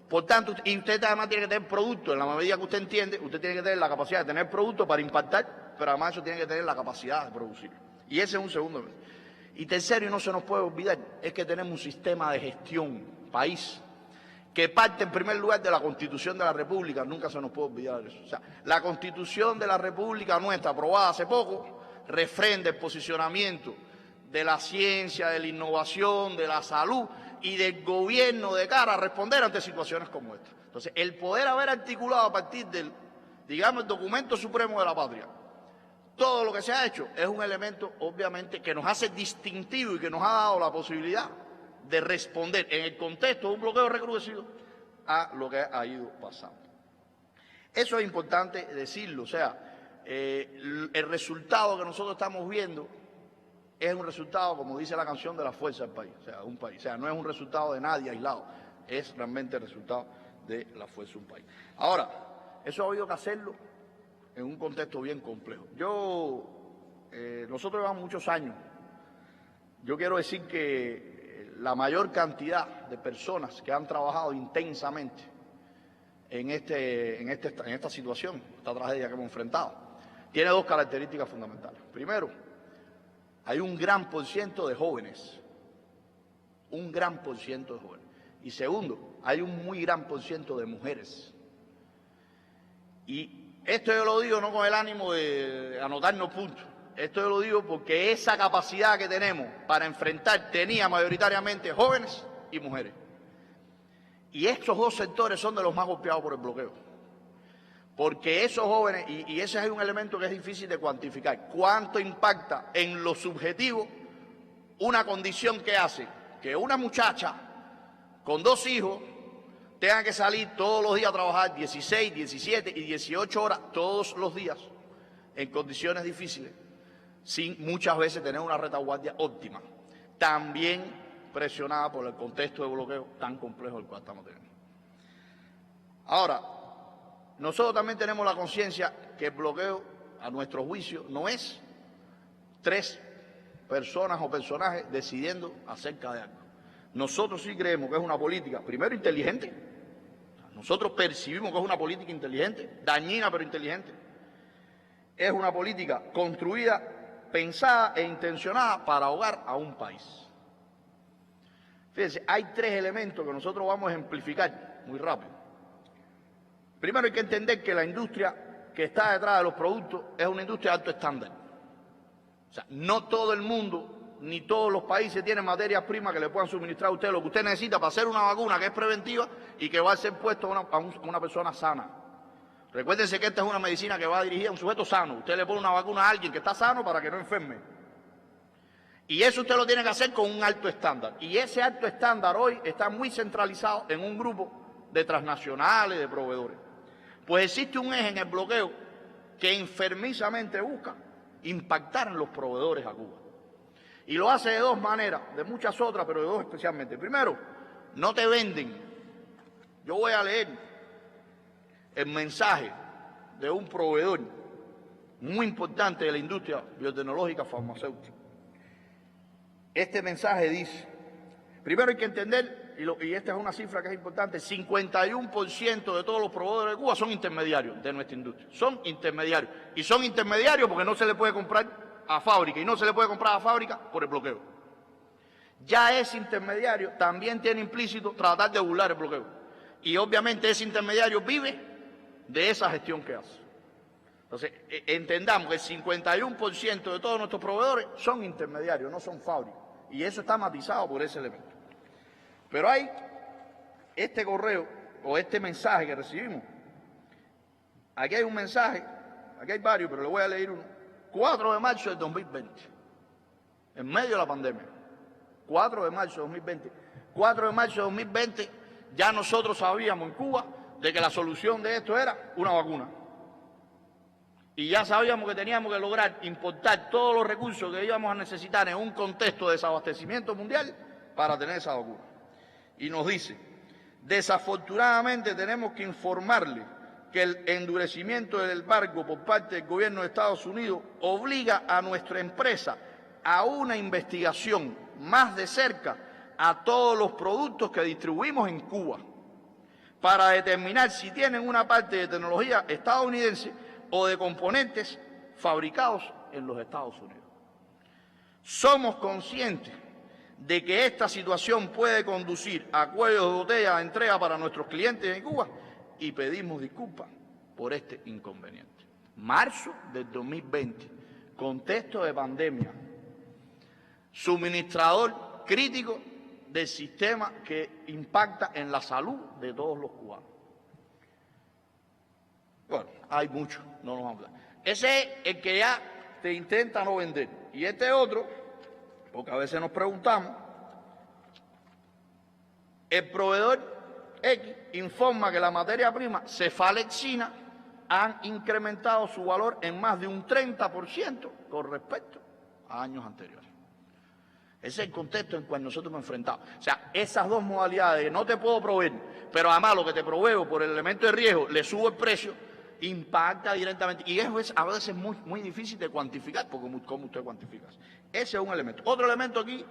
Por tanto, y usted además tiene que tener producto, en la medida que usted entiende, usted tiene que tener la capacidad de tener producto para impactar, pero además eso tiene que tener la capacidad de producir. Y ese es un segundo. Y tercero, y no se nos puede olvidar, es que tenemos un sistema de gestión, país, que parte en primer lugar de la Constitución de la República, nunca se nos puede olvidar eso. O sea, la Constitución de la República nuestra, aprobada hace poco, refrenda el posicionamiento de la ciencia, de la innovación, de la salud y del gobierno de cara a responder ante situaciones como esta. Entonces, el poder haber articulado a partir del, digamos, el documento supremo de la patria, todo lo que se ha hecho es un elemento, obviamente, que nos hace distintivo y que nos ha dado la posibilidad de responder en el contexto de un bloqueo recrudecido a lo que ha ido pasando. Eso es importante decirlo, o sea, el resultado que nosotros estamos viendo es un resultado, como dice la canción, de la fuerza del país, o sea, un país. O sea, no es un resultado de nadie aislado, es realmente el resultado de la fuerza de un país. Ahora, eso ha habido que hacerlo en un contexto bien complejo. Nosotros llevamos muchos años. Yo quiero decir que la mayor cantidad de personas que han trabajado intensamente en esta situación, esta tragedia que hemos enfrentado, tiene 2 características fundamentales. Primero, hay un gran porciento de jóvenes, un gran porciento de jóvenes. Y segundo, hay un muy gran porciento de mujeres. Y esto yo lo digo no con el ánimo de anotarnos puntos, esto yo lo digo porque esa capacidad que tenemos para enfrentar tenía mayoritariamente jóvenes y mujeres. Y estos dos sectores son de los más golpeados por el bloqueo. Porque esos jóvenes, y ese es un elemento que es difícil de cuantificar, cuánto impacta en lo subjetivo una condición que hace que una muchacha con 2 hijos tenga que salir todos los días a trabajar 16, 17 y 18 horas todos los días en condiciones difíciles, sin muchas veces tener una retaguardia óptima, también presionada por el contexto de bloqueo tan complejo el cual estamos teniendo. Ahora, nosotros también tenemos la conciencia que el bloqueo, a nuestro juicio, no es 3 personas o personajes decidiendo acerca de algo. Nosotros sí creemos que es una política, primero, inteligente. Nosotros percibimos que es una política inteligente, dañina pero inteligente. Es una política construida, pensada e intencionada para ahogar a un país. Fíjense, hay 3 elementos que nosotros vamos a ejemplificar muy rápido. Primero hay que entender que la industria que está detrás de los productos es una industria de alto estándar. O sea, no todo el mundo, ni todos los países tienen materias primas que le puedan suministrar a usted lo que usted necesita para hacer una vacuna que es preventiva y que va a ser puesto a una persona sana. Recuérdense que esta es una medicina que va dirigida a un sujeto sano. Usted le pone una vacuna a alguien que está sano para que no enferme. Y eso usted lo tiene que hacer con un alto estándar. Y ese alto estándar hoy está muy centralizado en un grupo de transnacionales, de proveedores. Pues existe un eje en el bloqueo que enfermizamente busca impactar en los proveedores a Cuba. Y lo hace de 2 maneras, de muchas otras, pero de 2 especialmente. Primero, no te venden. Yo voy a leer el mensaje de un proveedor muy importante de la industria biotecnológica farmacéutica. Este mensaje dice, primero hay que entender, y esta es una cifra que es importante, 51% de todos los proveedores de Cuba son intermediarios de nuestra industria. Son intermediarios. Y son intermediarios porque no se le puede comprar a fábrica, y no se le puede comprar a fábrica por el bloqueo. Ya ese intermediario también tiene implícito tratar de burlar el bloqueo. Y obviamente ese intermediario vive de esa gestión que hace. Entonces, entendamos que el 51% de todos nuestros proveedores son intermediarios, no son fábricas. Y eso está matizado por ese elemento. Pero hay este correo o este mensaje que recibimos. Aquí hay un mensaje, aquí hay varios, pero le voy a leer uno. 4 de marzo del 2020, en medio de la pandemia. 4 de marzo de 2020. 4 de marzo de 2020 ya nosotros sabíamos en Cuba de que la solución de esto era una vacuna. Y ya sabíamos que teníamos que lograr importar todos los recursos que íbamos a necesitar en un contexto de desabastecimiento mundial para tener esa vacuna. Y nos dice, desafortunadamente tenemos que informarle que el endurecimiento del embargo por parte del gobierno de Estados Unidos obliga a nuestra empresa a una investigación más de cerca a todos los productos que distribuimos en Cuba para determinar si tienen una parte de tecnología estadounidense o de componentes fabricados en los Estados Unidos. Somos conscientes de que esta situación puede conducir a cuellos de botella de entrega para nuestros clientes en Cuba y pedimos disculpas por este inconveniente. Marzo del 2020, contexto de pandemia, suministrador crítico del sistema que impacta en la salud de todos los cubanos. Bueno, hay mucho, no nos vamos a hablar. Ese es el que ya te intenta no vender. Y este otro, porque a veces nos preguntamos, el proveedor X informa que la materia prima cefalexina han incrementado su valor en más de un 30% con respecto a años anteriores. Ese es el contexto en el cual nosotros nos enfrentamos. O sea, esas 2 modalidades de no te puedo proveer, pero además lo que te proveo por el elemento de riesgo, le subo el precio, impacta directamente. Y eso es a veces muy difícil de cuantificar, porque ¿cómo usted cuantifica? Ese es un elemento. Otro elemento aquí,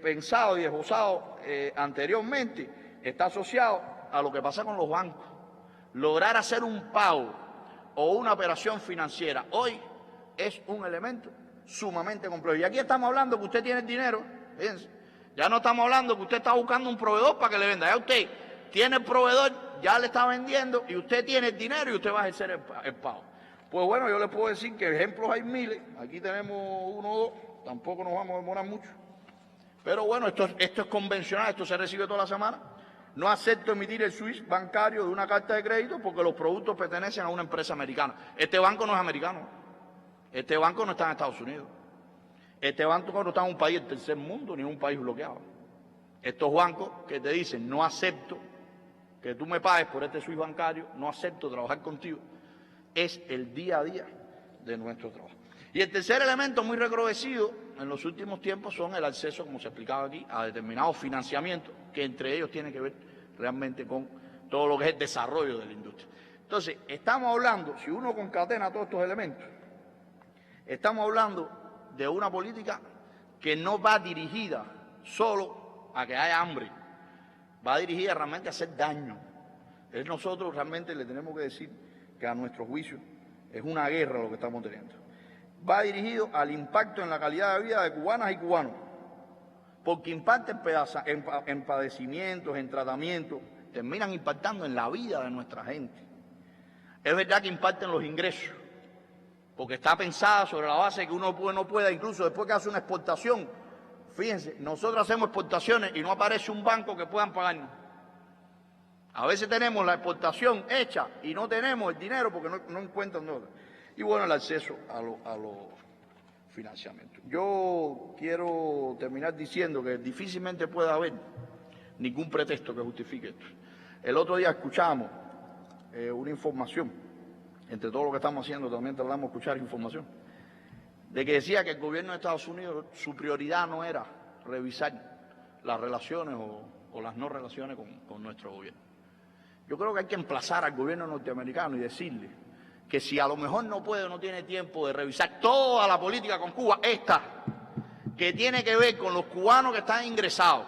pensado y esbozado anteriormente, está asociado a lo que pasa con los bancos. Lograr hacer un pago o una operación financiera hoy es un elemento sumamente complejo. Y aquí estamos hablando que usted tiene el dinero, fíjense, ya no estamos hablando que usted está buscando un proveedor para que le venda. Ya usted tiene el proveedor ya le está vendiendo y usted tiene el dinero y usted va a ejercer el pago. Pues bueno, yo le puedo decir que ejemplos hay miles. Aquí tenemos uno o dos, tampoco nos vamos a demorar mucho. Pero bueno, esto es convencional, esto se recibe toda la semana. No acepto emitir el SWIFT bancario de una carta de crédito porque los productos pertenecen a una empresa americana. Este banco no es americano. Este banco no está en Estados Unidos. Este banco no está en un país del tercer mundo ni en un país bloqueado. Estos bancos que te dicen, no acepto que tú me pagues por este SWIFT bancario, no acepto trabajar contigo, es el día a día de nuestro trabajo. Y el tercer elemento muy recrudecido en los últimos tiempos son el acceso, como se explicaba aquí, a determinados financiamientos, que entre ellos tiene que ver realmente con todo lo que es el desarrollo de la industria. Entonces, estamos hablando, si uno concatena todos estos elementos, estamos hablando de una política que no va dirigida solo a que haya hambre, va dirigida realmente a hacer daño. Nosotros realmente le tenemos que decir que a nuestro juicio es una guerra lo que estamos teniendo. Va dirigido al impacto en la calidad de vida de cubanas y cubanos, porque impacta en padecimientos, en tratamientos, terminan impactando en la vida de nuestra gente. Es verdad que impacta en los ingresos, porque está pensada sobre la base de que uno no pueda, incluso después que hace una exportación, fíjense, nosotros hacemos exportaciones y no aparece un banco que puedan pagarnos. A veces tenemos la exportación hecha y no tenemos el dinero porque no encuentran dólares. Y bueno, el acceso a los financiamientos. Yo quiero terminar diciendo que difícilmente puede haber ningún pretexto que justifique esto. El otro día escuchamos una información, entre todo lo que estamos haciendo también tratamos de escuchar información, de que decía que el gobierno de Estados Unidos, su prioridad no era revisar las relaciones o las no relaciones con nuestro gobierno. Yo creo que hay que emplazar al gobierno norteamericano y decirle que si a lo mejor no puede o no tiene tiempo de revisar toda la política con Cuba, esta, que tiene que ver con los cubanos que están ingresados,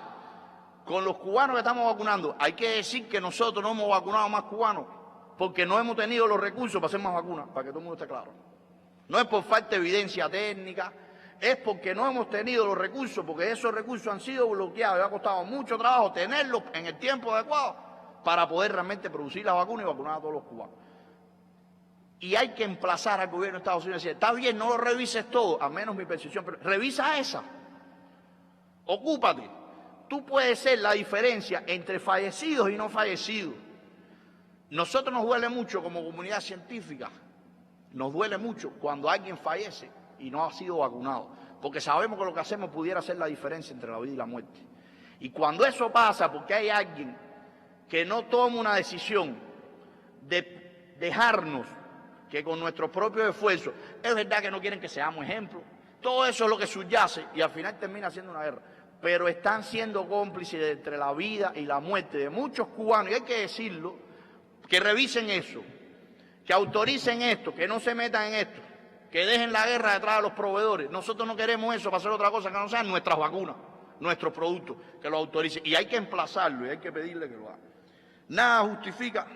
con los cubanos que estamos vacunando, hay que decir que nosotros no hemos vacunado más cubanos porque no hemos tenido los recursos para hacer más vacunas, para que todo el mundo esté claro. No es por falta de evidencia técnica, es porque no hemos tenido los recursos, porque esos recursos han sido bloqueados y ha costado mucho trabajo tenerlos en el tiempo adecuado para poder realmente producir la vacuna y vacunar a todos los cubanos. Y hay que emplazar al gobierno de Estados Unidos y decir, está bien, no lo revises todo, a menos mi percepción, pero revisa esa. Ocúpate. Tú puedes ser la diferencia entre fallecidos y no fallecidos. Nosotros nos duele mucho como comunidad científica, nos duele mucho cuando alguien fallece y no ha sido vacunado, porque sabemos que lo que hacemos pudiera ser la diferencia entre la vida y la muerte. Y cuando eso pasa porque hay alguien que no toma una decisión de dejarnos que con nuestros propios esfuerzos, es verdad que no quieren que seamos ejemplos, todo eso es lo que subyace y al final termina siendo una guerra, pero están siendo cómplices entre la vida y la muerte de muchos cubanos, y hay que decirlo, que revisen eso, que autoricen esto, que no se metan en esto, que dejen la guerra detrás de los proveedores. Nosotros no queremos eso para hacer otra cosa que no sean nuestras vacunas, nuestros productos, que lo autoricen, y hay que emplazarlo y hay que pedirle que lo haga. Nada justifica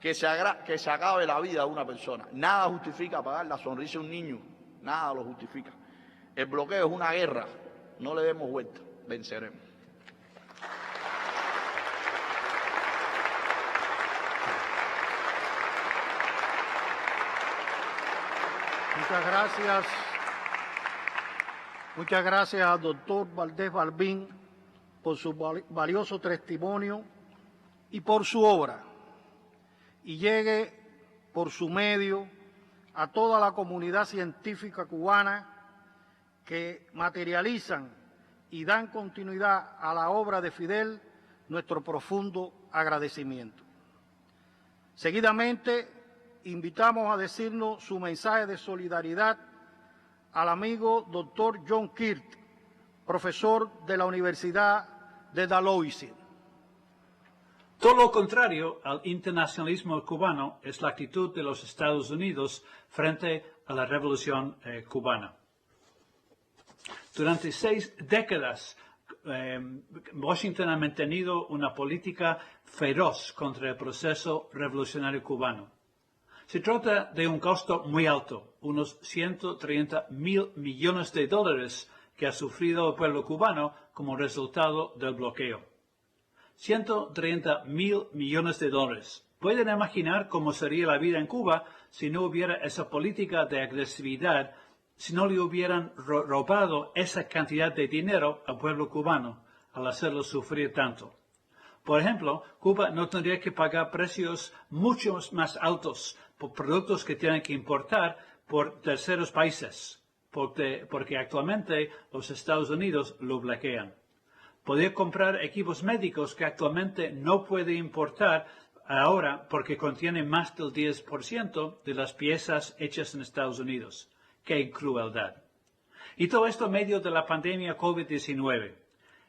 que se acabe la vida de una persona. Nada justifica apagar la sonrisa de un niño. Nada lo justifica. El bloqueo es una guerra. No le demos vuelta. Venceremos. Muchas gracias al doctor Valdés Balbín por su valioso testimonio y por su obra. Y llegue por su medio a toda la comunidad científica cubana que materializan y dan continuidad a la obra de Fidel nuestro profundo agradecimiento. Seguidamente, invitamos a decirnos su mensaje de solidaridad al amigo doctor John Kirt, profesor de la Universidad de Dalhousie. Todo lo contrario al internacionalismo cubano es la actitud de los Estados Unidos frente a la revolución cubana. Durante 6 décadas, Washington ha mantenido una política feroz contra el proceso revolucionario cubano. Se trata de un costo muy alto, unos 130.000 millones de dólares que ha sufrido el pueblo cubano como resultado del bloqueo. $130.000 millones. ¿Pueden imaginar cómo sería la vida en Cuba si no hubiera esa política de agresividad, si no le hubieran robado esa cantidad de dinero al pueblo cubano al hacerlo sufrir tanto? Por ejemplo, Cuba no tendría que pagar precios mucho más altos por productos que tienen que importar por terceros países, porque actualmente los Estados Unidos lo bloquean. Podría comprar equipos médicos que actualmente no puede importar ahora porque contienen más del 10% de las piezas hechas en Estados Unidos. ¡Qué crueldad! Y todo esto en medio de la pandemia COVID-19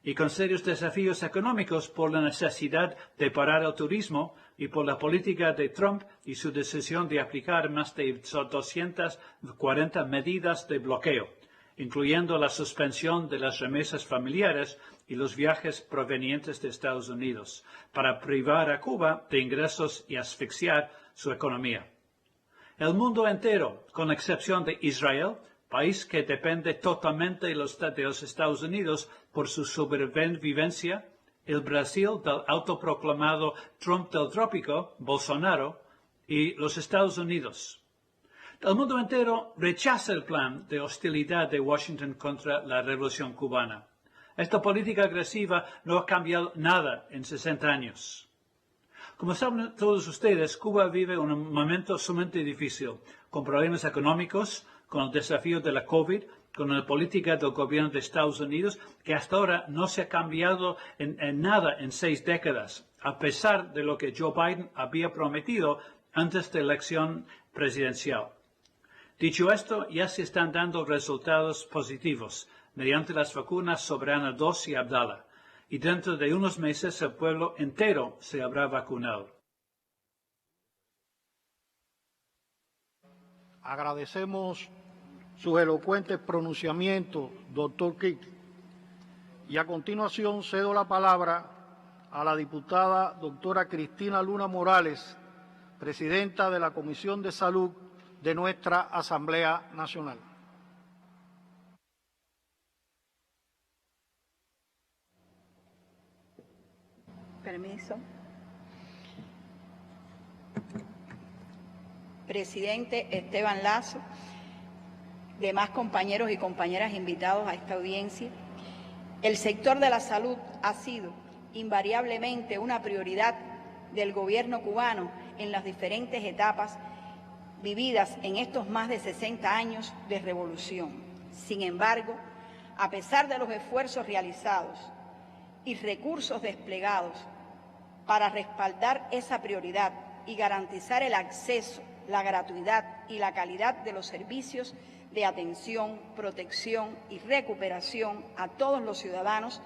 y con serios desafíos económicos por la necesidad de parar el turismo y por la política de Trump y su decisión de aplicar más de 240 medidas de bloqueo, incluyendo la suspensión de las remesas familiares y los viajes provenientes de Estados Unidos, para privar a Cuba de ingresos y asfixiar su economía. El mundo entero, con excepción de Israel, país que depende totalmente de los Estados Unidos por su sobrevivencia, el Brasil del autoproclamado Trump del trópico, Bolsonaro, y los Estados Unidos. El mundo entero rechaza el plan de hostilidad de Washington contra la revolución cubana. Esta política agresiva no ha cambiado nada en 60 años. Como saben todos ustedes, Cuba vive un momento sumamente difícil, con problemas económicos, con el desafío de la COVID, con la política del gobierno de Estados Unidos, que hasta ahora no se ha cambiado en nada en 6 décadas, a pesar de lo que Joe Biden había prometido antes de la elección presidencial. Dicho esto, ya se están dando resultados positivos mediante las vacunas Soberana 2 y Abdala, y dentro de unos meses el pueblo entero se habrá vacunado. Agradecemos sus elocuentes pronunciamientos, doctor Quique. Y a continuación cedo la palabra a la diputada doctora Cristina Luna Morales, presidenta de la Comisión de Salud de nuestra Asamblea Nacional. Permiso. Presidente Esteban Lazo, demás compañeros y compañeras invitados a esta audiencia, el sector de la salud ha sido invariablemente una prioridad del gobierno cubano en las diferentes etapas vividas en estos más de 60 años de revolución. Sin embargo, a pesar de los esfuerzos realizados y recursos desplegados para respaldar esa prioridad y garantizar el acceso, la gratuidad y la calidad de los servicios de atención, protección y recuperación a todos los ciudadanos,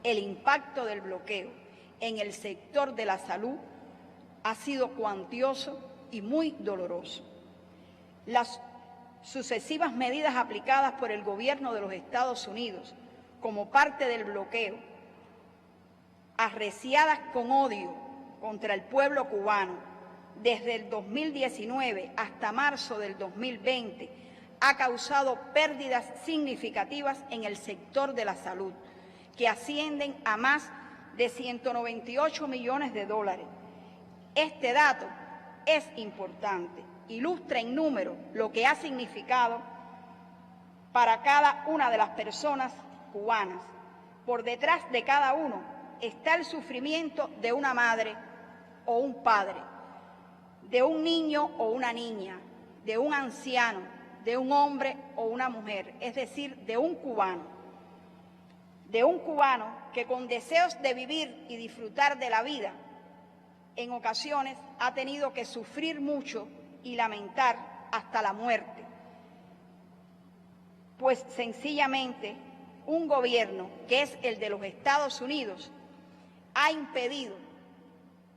el impacto del bloqueo en el sector de la salud ha sido cuantioso y muy doloroso. Las sucesivas medidas aplicadas por el gobierno de los Estados Unidos como parte del bloqueo, arreciadas con odio contra el pueblo cubano desde el 2019 hasta marzo del 2020, ha causado pérdidas significativas en el sector de la salud, que ascienden a más de 198 millones de dólares. Este dato es importante, ilustra en número lo que ha significado para cada una de las personas cubanas. Por detrás de cada uno está el sufrimiento de una madre o un padre, de un niño o una niña, de un anciano, de un hombre o una mujer, es decir, de un cubano que con deseos de vivir y disfrutar de la vida, en ocasiones ha tenido que sufrir mucho y lamentar hasta la muerte, pues sencillamente un gobierno que es el de los Estados Unidos ha impedido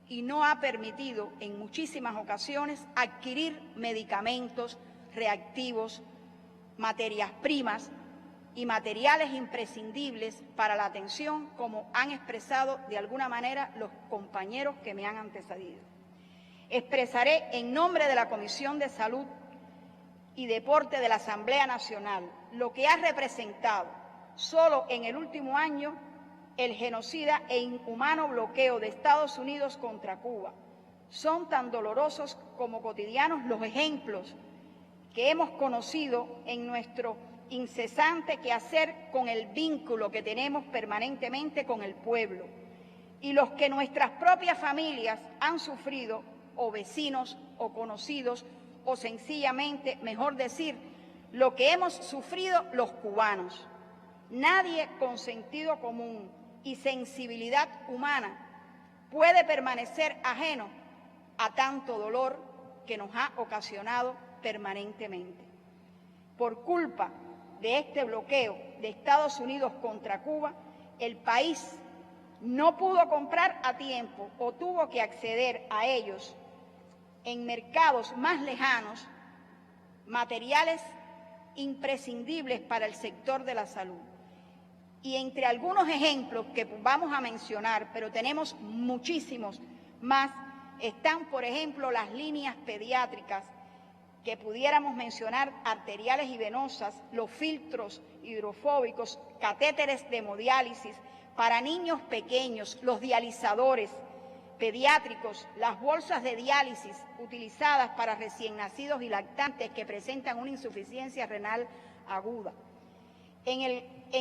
y no ha permitido en muchísimas ocasiones adquirir medicamentos, reactivos, materias primas y materiales imprescindibles para la atención, como han expresado de alguna manera los compañeros que me han antecedido. Expresaré en nombre de la Comisión de Salud y Deporte de la Asamblea Nacional lo que ha representado solo en el último año el genocida e inhumano bloqueo de Estados Unidos contra Cuba. Son tan dolorosos como cotidianos los ejemplos que hemos conocido en nuestro incesante quehacer con el vínculo que tenemos permanentemente con el pueblo y los que nuestras propias familias han sufrido, o vecinos o conocidos, o sencillamente, mejor decir, lo que hemos sufrido los cubanos. Nadie con sentido común y sensibilidad humana puede permanecer ajeno a tanto dolor que nos ha ocasionado permanentemente. Por culpa de este bloqueo de Estados Unidos contra Cuba, el país no pudo comprar a tiempo o tuvo que acceder a ellos en mercados más lejanos materiales imprescindibles para el sector de la salud. Y entre algunos ejemplos que vamos a mencionar, pero tenemos muchísimos más, están, por ejemplo, las líneas pediátricas, que pudiéramos mencionar arteriales y venosas, los filtros hidrofóbicos, catéteres de hemodiálisis para niños pequeños, los dializadores pediátricos, las bolsas de diálisis utilizadas para recién nacidos y lactantes que presentan una insuficiencia renal aguda. En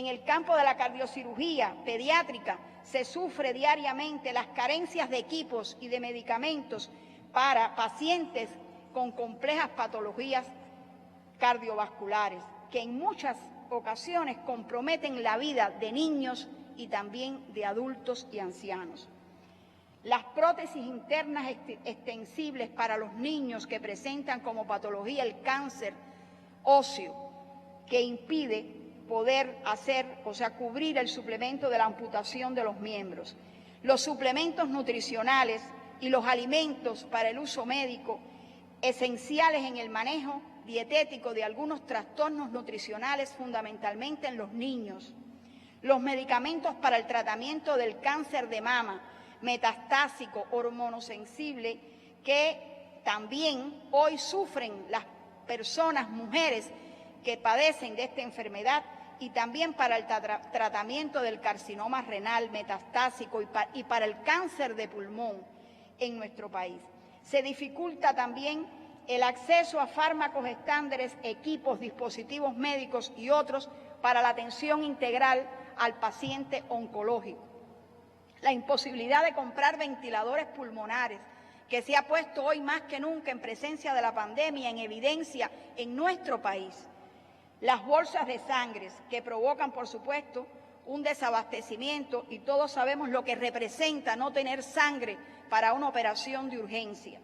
el campo de la cardiocirugía pediátrica se sufre diariamente las carencias de equipos y de medicamentos para pacientes con complejas patologías cardiovasculares, que en muchas ocasiones comprometen la vida de niños y también de adultos y ancianos. Las prótesis internas extensibles para los niños que presentan como patología el cáncer óseo, que impide poder cubrir el suplemento de la amputación de los miembros. Los suplementos nutricionales y los alimentos para el uso médico esenciales en el manejo dietético de algunos trastornos nutricionales, fundamentalmente en los niños. Los medicamentos para el tratamiento del cáncer de mama, metastásico, hormonosensible, que también hoy sufren las personas, mujeres que padecen de esta enfermedad, y también para el tratamiento del carcinoma renal metastásico y para el cáncer de pulmón en nuestro país. Se dificulta también el acceso a fármacos estándares, equipos, dispositivos médicos y otros para la atención integral al paciente oncológico. La imposibilidad de comprar ventiladores pulmonares, que se ha puesto hoy más que nunca en presencia de la pandemia en evidencia en nuestro país. Las bolsas de sangre, que provocan, por supuesto, un desabastecimiento, y todos sabemos lo que representa no tener sangre para una operación de urgencia.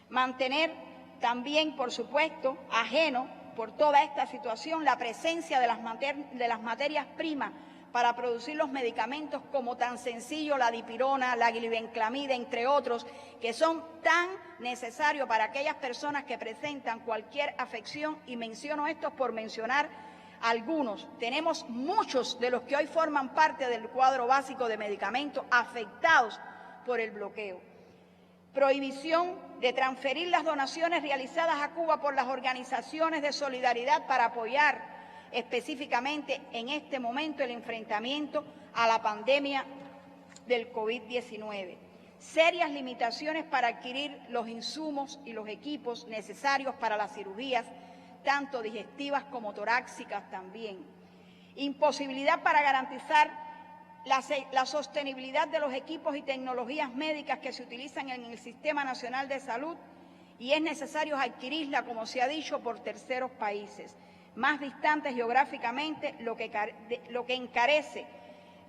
Mantener también, por supuesto, ajeno por toda esta situación la presencia de las materias primas para producir los medicamentos, como tan sencillo la dipirona, la glibenclamida, entre otros, que son tan necesarios para aquellas personas que presentan cualquier afección, y menciono estos por mencionar algunos. Tenemos muchos de los que hoy forman parte del cuadro básico de medicamentos afectados por el bloqueo. Prohibición de transferir las donaciones realizadas a Cuba por las organizaciones de solidaridad para apoyar específicamente en este momento el enfrentamiento a la pandemia del COVID-19. Serias limitaciones para adquirir los insumos y los equipos necesarios para las cirugías, tanto digestivas como torácicas también. Imposibilidad para garantizar la sostenibilidad de los equipos y tecnologías médicas que se utilizan en el Sistema Nacional de Salud, y es necesario adquirirla, como se ha dicho, por terceros países más distantes geográficamente, lo que encarece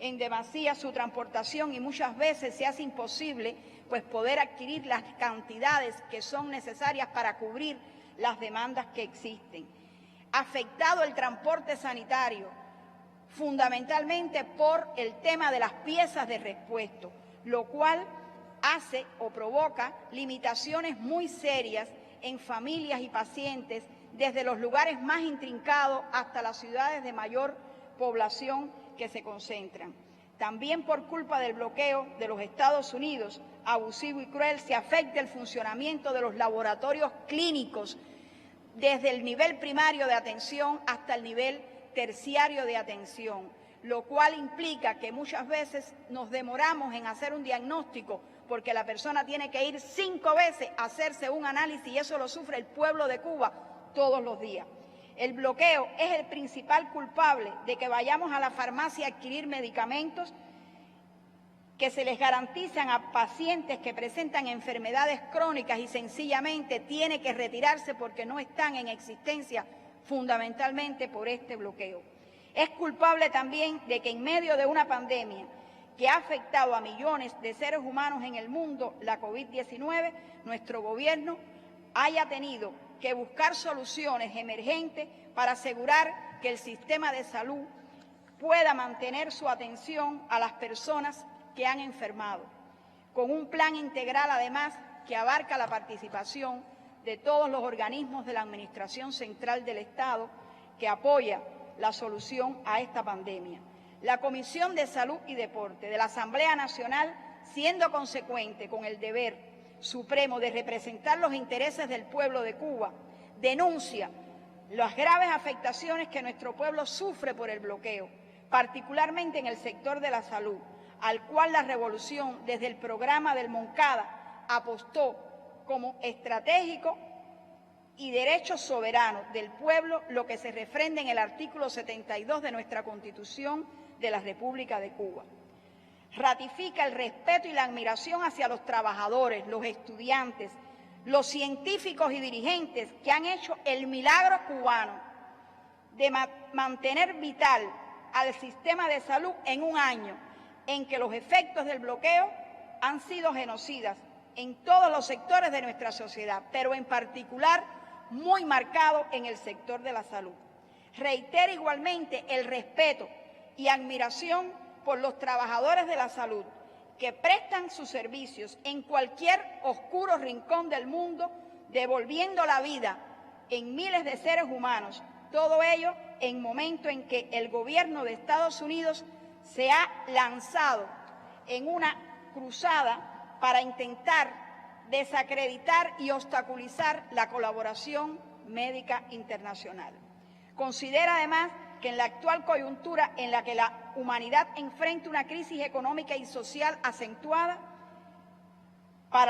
en demasía su transportación, y muchas veces se hace imposible pues poder adquirir las cantidades que son necesarias para cubrir las demandas que existen. Afectado el transporte sanitario, fundamentalmente por el tema de las piezas de repuesto, lo cual hace o provoca limitaciones muy serias en familias y pacientes, desde los lugares más intrincados hasta las ciudades de mayor población que se concentran. También por culpa del bloqueo de los Estados Unidos, abusivo y cruel, se afecta el funcionamiento de los laboratorios clínicos, desde el nivel primario de atención hasta el nivel terciario de atención, lo cual implica que muchas veces nos demoramos en hacer un diagnóstico porque la persona tiene que ir 5 veces a hacerse un análisis y eso lo sufre el pueblo de Cuba todos los días. El bloqueo es el principal culpable de que vayamos a la farmacia a adquirir medicamentos que se les garantizan a pacientes que presentan enfermedades crónicas y sencillamente tiene que retirarse porque no están en existencia fundamentalmente por este bloqueo. Es culpable también de que en medio de una pandemia que ha afectado a millones de seres humanos en el mundo, la COVID-19, nuestro gobierno haya tenido que buscar soluciones emergentes para asegurar que el sistema de salud pueda mantener su atención a las personas que han enfermado, con un plan integral además que abarca la participación de todos los organismos de la Administración Central del Estado que apoya la solución a esta pandemia. La Comisión de Salud y Deporte de la Asamblea Nacional, siendo consecuente con el deber supremo de representar los intereses del pueblo de Cuba, denuncia las graves afectaciones que nuestro pueblo sufre por el bloqueo, particularmente en el sector de la salud, al cual la revolución desde el programa del Moncada apostó como estratégico y derecho soberano del pueblo, lo que se refrenda en el artículo 72 de nuestra Constitución de la República de Cuba. Ratifica el respeto y la admiración hacia los trabajadores, los estudiantes, los científicos y dirigentes que han hecho el milagro cubano de mantener vital al sistema de salud en un año en que los efectos del bloqueo han sido genocidas en todos los sectores de nuestra sociedad, pero en particular muy marcado en el sector de la salud. Reitera igualmente el respeto y admiración por los trabajadores de la salud que prestan sus servicios en cualquier oscuro rincón del mundo, devolviendo la vida en miles de seres humanos, todo ello en momento en que el gobierno de Estados Unidos se ha lanzado en una cruzada para intentar desacreditar y obstaculizar la colaboración médica internacional. Considera además que en la actual coyuntura en la que la humanidad enfrenta una crisis económica y social acentuada por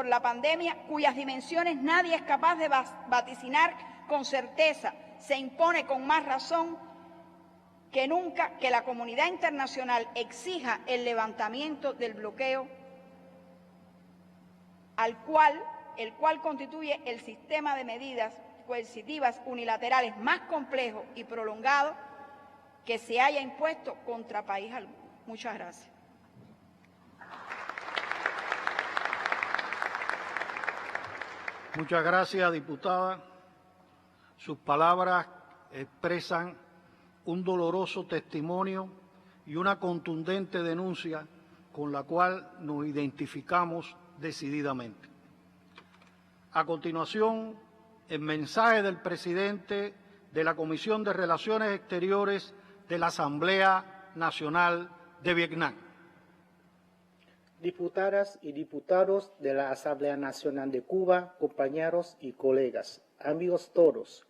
la pandemia, cuyas dimensiones nadie es capaz de vaticinar con certeza, se impone con más razón que nunca que la comunidad internacional exija el levantamiento del bloqueo, el cual constituye el sistema de medidas coercitivas unilaterales más complejo y prolongado que se haya impuesto contra país alguno. Muchas gracias. Muchas gracias, diputada. Sus palabras expresan un doloroso testimonio y una contundente denuncia con la cual nos identificamos decididamente. A continuación, el mensaje del presidente de la Comisión de Relaciones Exteriores de la Asamblea Nacional de Vietnam. Diputadas y diputados de la Asamblea Nacional de Cuba, compañeros y colegas, amigos todos,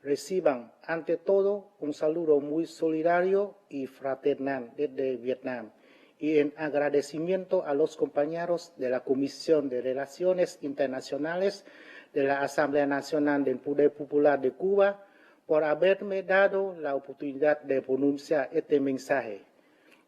reciban ante todo un saludo muy solidario y fraternal desde Vietnam y en agradecimiento a los compañeros de la Comisión de Relaciones Internacionales de la Asamblea Nacional del Poder Popular de Cuba por haberme dado la oportunidad de pronunciar este mensaje.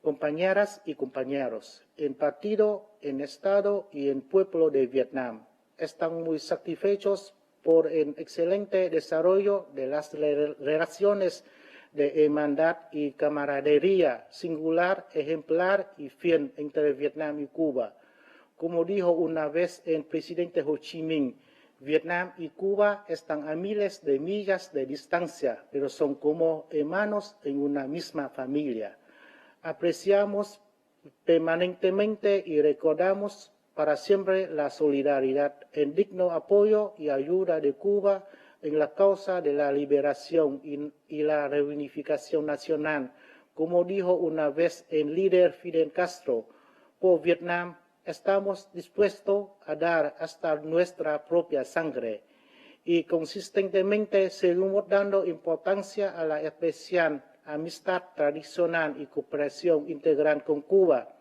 Compañeras y compañeros, el partido, el Estado y el pueblo de Vietnam están muy satisfechos por el excelente desarrollo de las relaciones de hermandad y camaradería singular, ejemplar y fiel entre Vietnam y Cuba. Como dijo una vez el presidente Ho Chi Minh, Vietnam y Cuba están a miles de millas de distancia, pero son como hermanos en una misma familia. Apreciamos permanentemente y recordamos para siempre la solidaridad, el digno apoyo y ayuda de Cuba en la causa de la liberación y la reunificación nacional. Como dijo una vez el líder Fidel Castro, por Vietnam estamos dispuestos a dar hasta nuestra propia sangre. y consistentemente seguimos dando importancia a la especial amistad tradicional y cooperación integral con Cuba.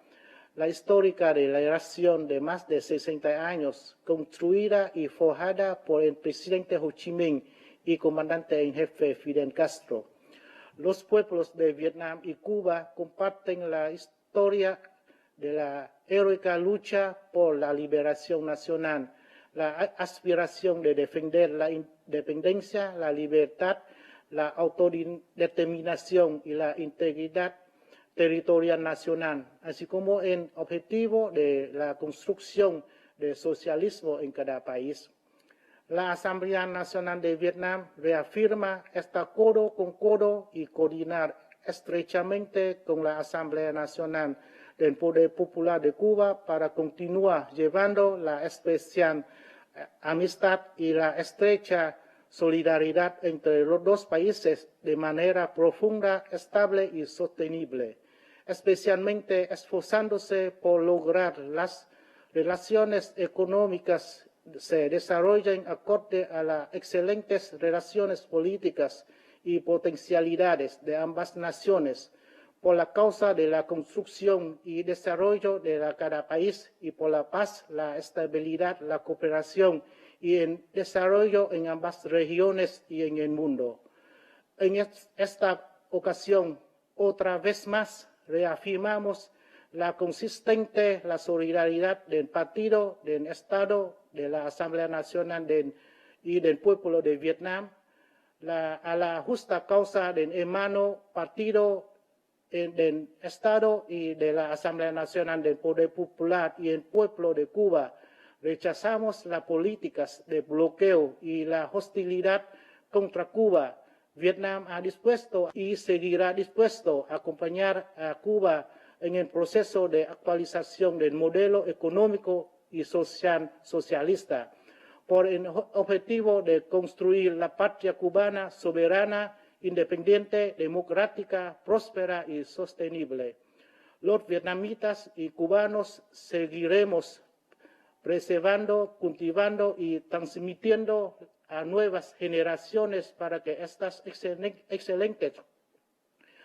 La histórica relación de más de 60 años, construida y forjada por el presidente Ho Chi Minh y comandante en jefe Fidel Castro. Los pueblos de Vietnam y Cuba comparten la historia de la heroica lucha por la liberación nacional, la aspiración de defender la independencia, la libertad, la autodeterminación y la integridad territorial nacional, así como el objetivo de la construcción del socialismo en cada país. La Asamblea Nacional de Vietnam reafirma estar codo con codo y coordinar estrechamente con la Asamblea Nacional del Poder Popular de Cuba para continuar llevando la especial amistad y la estrecha solidaridad entre los dos países de manera profunda, estable y sostenible, especialmente esforzándose por lograr las relaciones económicas se desarrollen acorde a las excelentes relaciones políticas y potencialidades de ambas naciones, por la causa de la construcción y desarrollo de cada país y por la paz, la estabilidad, la cooperación y el desarrollo en ambas regiones y en el mundo. En esta ocasión, otra vez más, reafirmamos la solidaridad del Partido, del Estado, de la Asamblea Nacional y del pueblo de Vietnam, a la justa causa del hermano partido del Estado y de la Asamblea Nacional del Poder Popular y el pueblo de Cuba. Rechazamos las políticas de bloqueo y la hostilidad contra Cuba. Vietnam ha dispuesto y seguirá dispuesto a acompañar a Cuba en el proceso de actualización del modelo económico y social socialista, por el objetivo de construir la patria cubana soberana, independiente, democrática, próspera y sostenible. Los vietnamitas y cubanos seguiremos preservando, cultivando y transmitiendo a nuevas generaciones para que estas excelentes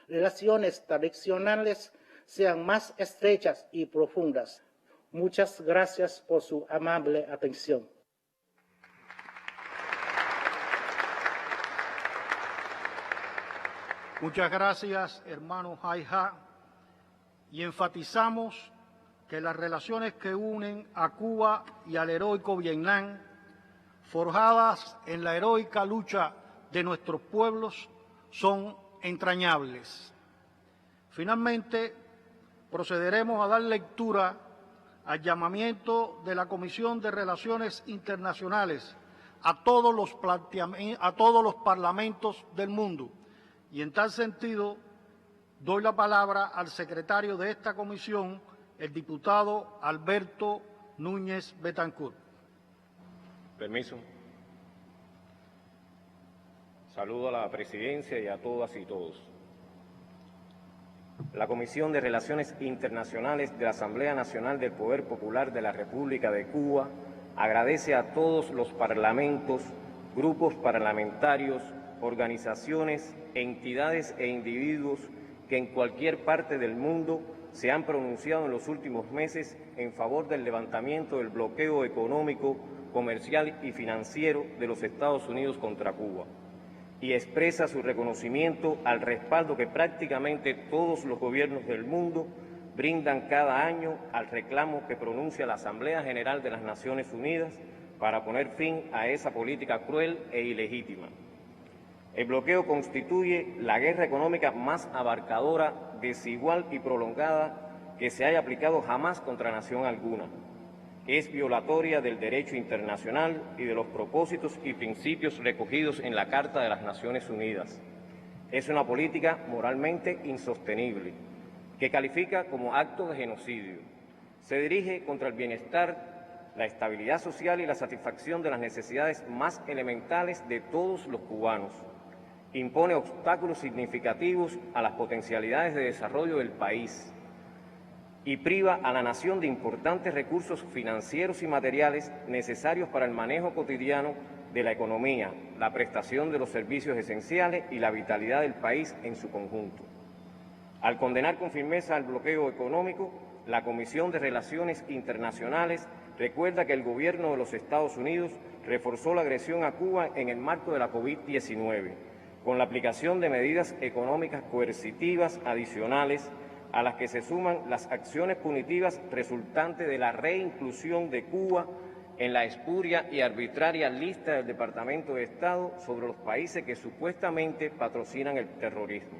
relaciones tradicionales sean más estrechas y profundas. Muchas gracias por su amable atención. Muchas gracias, hermano Hai Ha, y enfatizamos que las relaciones que unen a Cuba y al heroico Vietnam, forjadas en la heroica lucha de nuestros pueblos, son entrañables. Finalmente, procederemos a dar lectura al llamamiento de la Comisión de Relaciones Internacionales a todos los parlamentos del mundo. Y en tal sentido, doy la palabra al secretario de esta comisión, el diputado Alberto Núñez Betancourt. Permiso. Saludo a la presidencia y a todas y todos. La Comisión de Relaciones Internacionales de la Asamblea Nacional del Poder Popular de la República de Cuba agradece a todos los parlamentos, grupos parlamentarios, organizaciones, entidades e individuos que en cualquier parte del mundo se han pronunciado en los últimos meses en favor del levantamiento del bloqueo económico, comercial y financiero de los Estados Unidos contra Cuba, y expresa su reconocimiento al respaldo que prácticamente todos los gobiernos del mundo brindan cada año al reclamo que pronuncia la Asamblea General de las Naciones Unidas para poner fin a esa política cruel e ilegítima. El bloqueo constituye la guerra económica más abarcadora, desigual y prolongada que se haya aplicado jamás contra nación alguna. Es violatoria del derecho internacional y de los propósitos y principios recogidos en la Carta de las Naciones Unidas. Es una política moralmente insostenible, que califica como acto de genocidio. Se dirige contra el bienestar, la estabilidad social y la satisfacción de las necesidades más elementales de todos los cubanos. Impone obstáculos significativos a las potencialidades de desarrollo del país y priva a la nación de importantes recursos financieros y materiales necesarios para el manejo cotidiano de la economía, la prestación de los servicios esenciales y la vitalidad del país en su conjunto. Al condenar con firmeza el bloqueo económico, la Comisión de Relaciones Internacionales recuerda que el gobierno de los Estados Unidos reforzó la agresión a Cuba en el marco de la COVID-19, con la aplicación de medidas económicas coercitivas adicionales a las que se suman las acciones punitivas resultantes de la reinclusión de Cuba en la espuria y arbitraria lista del Departamento de Estado sobre los países que supuestamente patrocinan el terrorismo.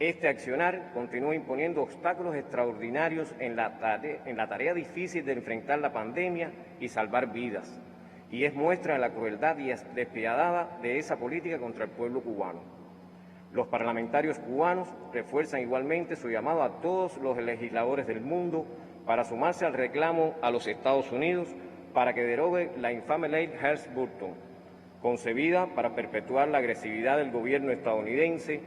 Este accionar continúa imponiendo obstáculos extraordinarios en la tarea difícil de enfrentar la pandemia y salvar vidas, y es muestra de la crueldad despiadada de esa política contra el pueblo cubano. Los parlamentarios cubanos refuerzan igualmente su llamado a todos los legisladores del mundo para sumarse al reclamo a los Estados Unidos para que derogue la infame ley Helms-Burton, concebida para perpetuar la agresividad del gobierno estadounidense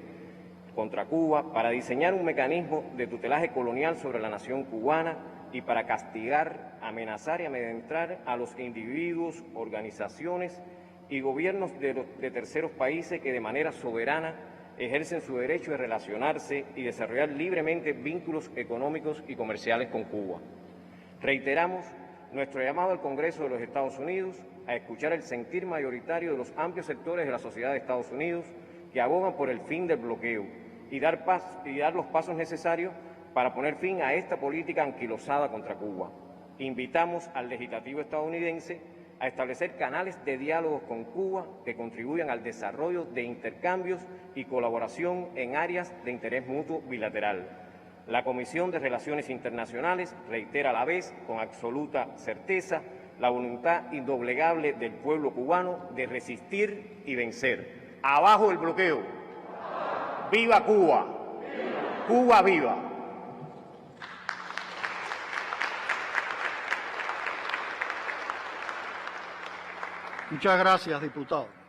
contra Cuba, para diseñar un mecanismo de tutelaje colonial sobre la nación cubana y para castigar, amenazar y amedrentar a los individuos, organizaciones y gobiernos de terceros países que de manera soberana ejercen su derecho de relacionarse y desarrollar libremente vínculos económicos y comerciales con Cuba. Reiteramos nuestro llamado al Congreso de los Estados Unidos a escuchar el sentir mayoritario de los amplios sectores de la sociedad de Estados Unidos que abogan por el fin del bloqueo y dar los pasos necesarios para poner fin a esta política anquilosada contra Cuba. Invitamos al legislativo estadounidense a establecer canales de diálogo con Cuba que contribuyan al desarrollo de intercambios y colaboración en áreas de interés mutuo bilateral. La Comisión de Relaciones Internacionales reitera a la vez, con absoluta certeza, la voluntad indoblegable del pueblo cubano de resistir y vencer. ¡Abajo el bloqueo! ¡Viva Cuba! ¡Cuba viva! Muchas gracias, diputado.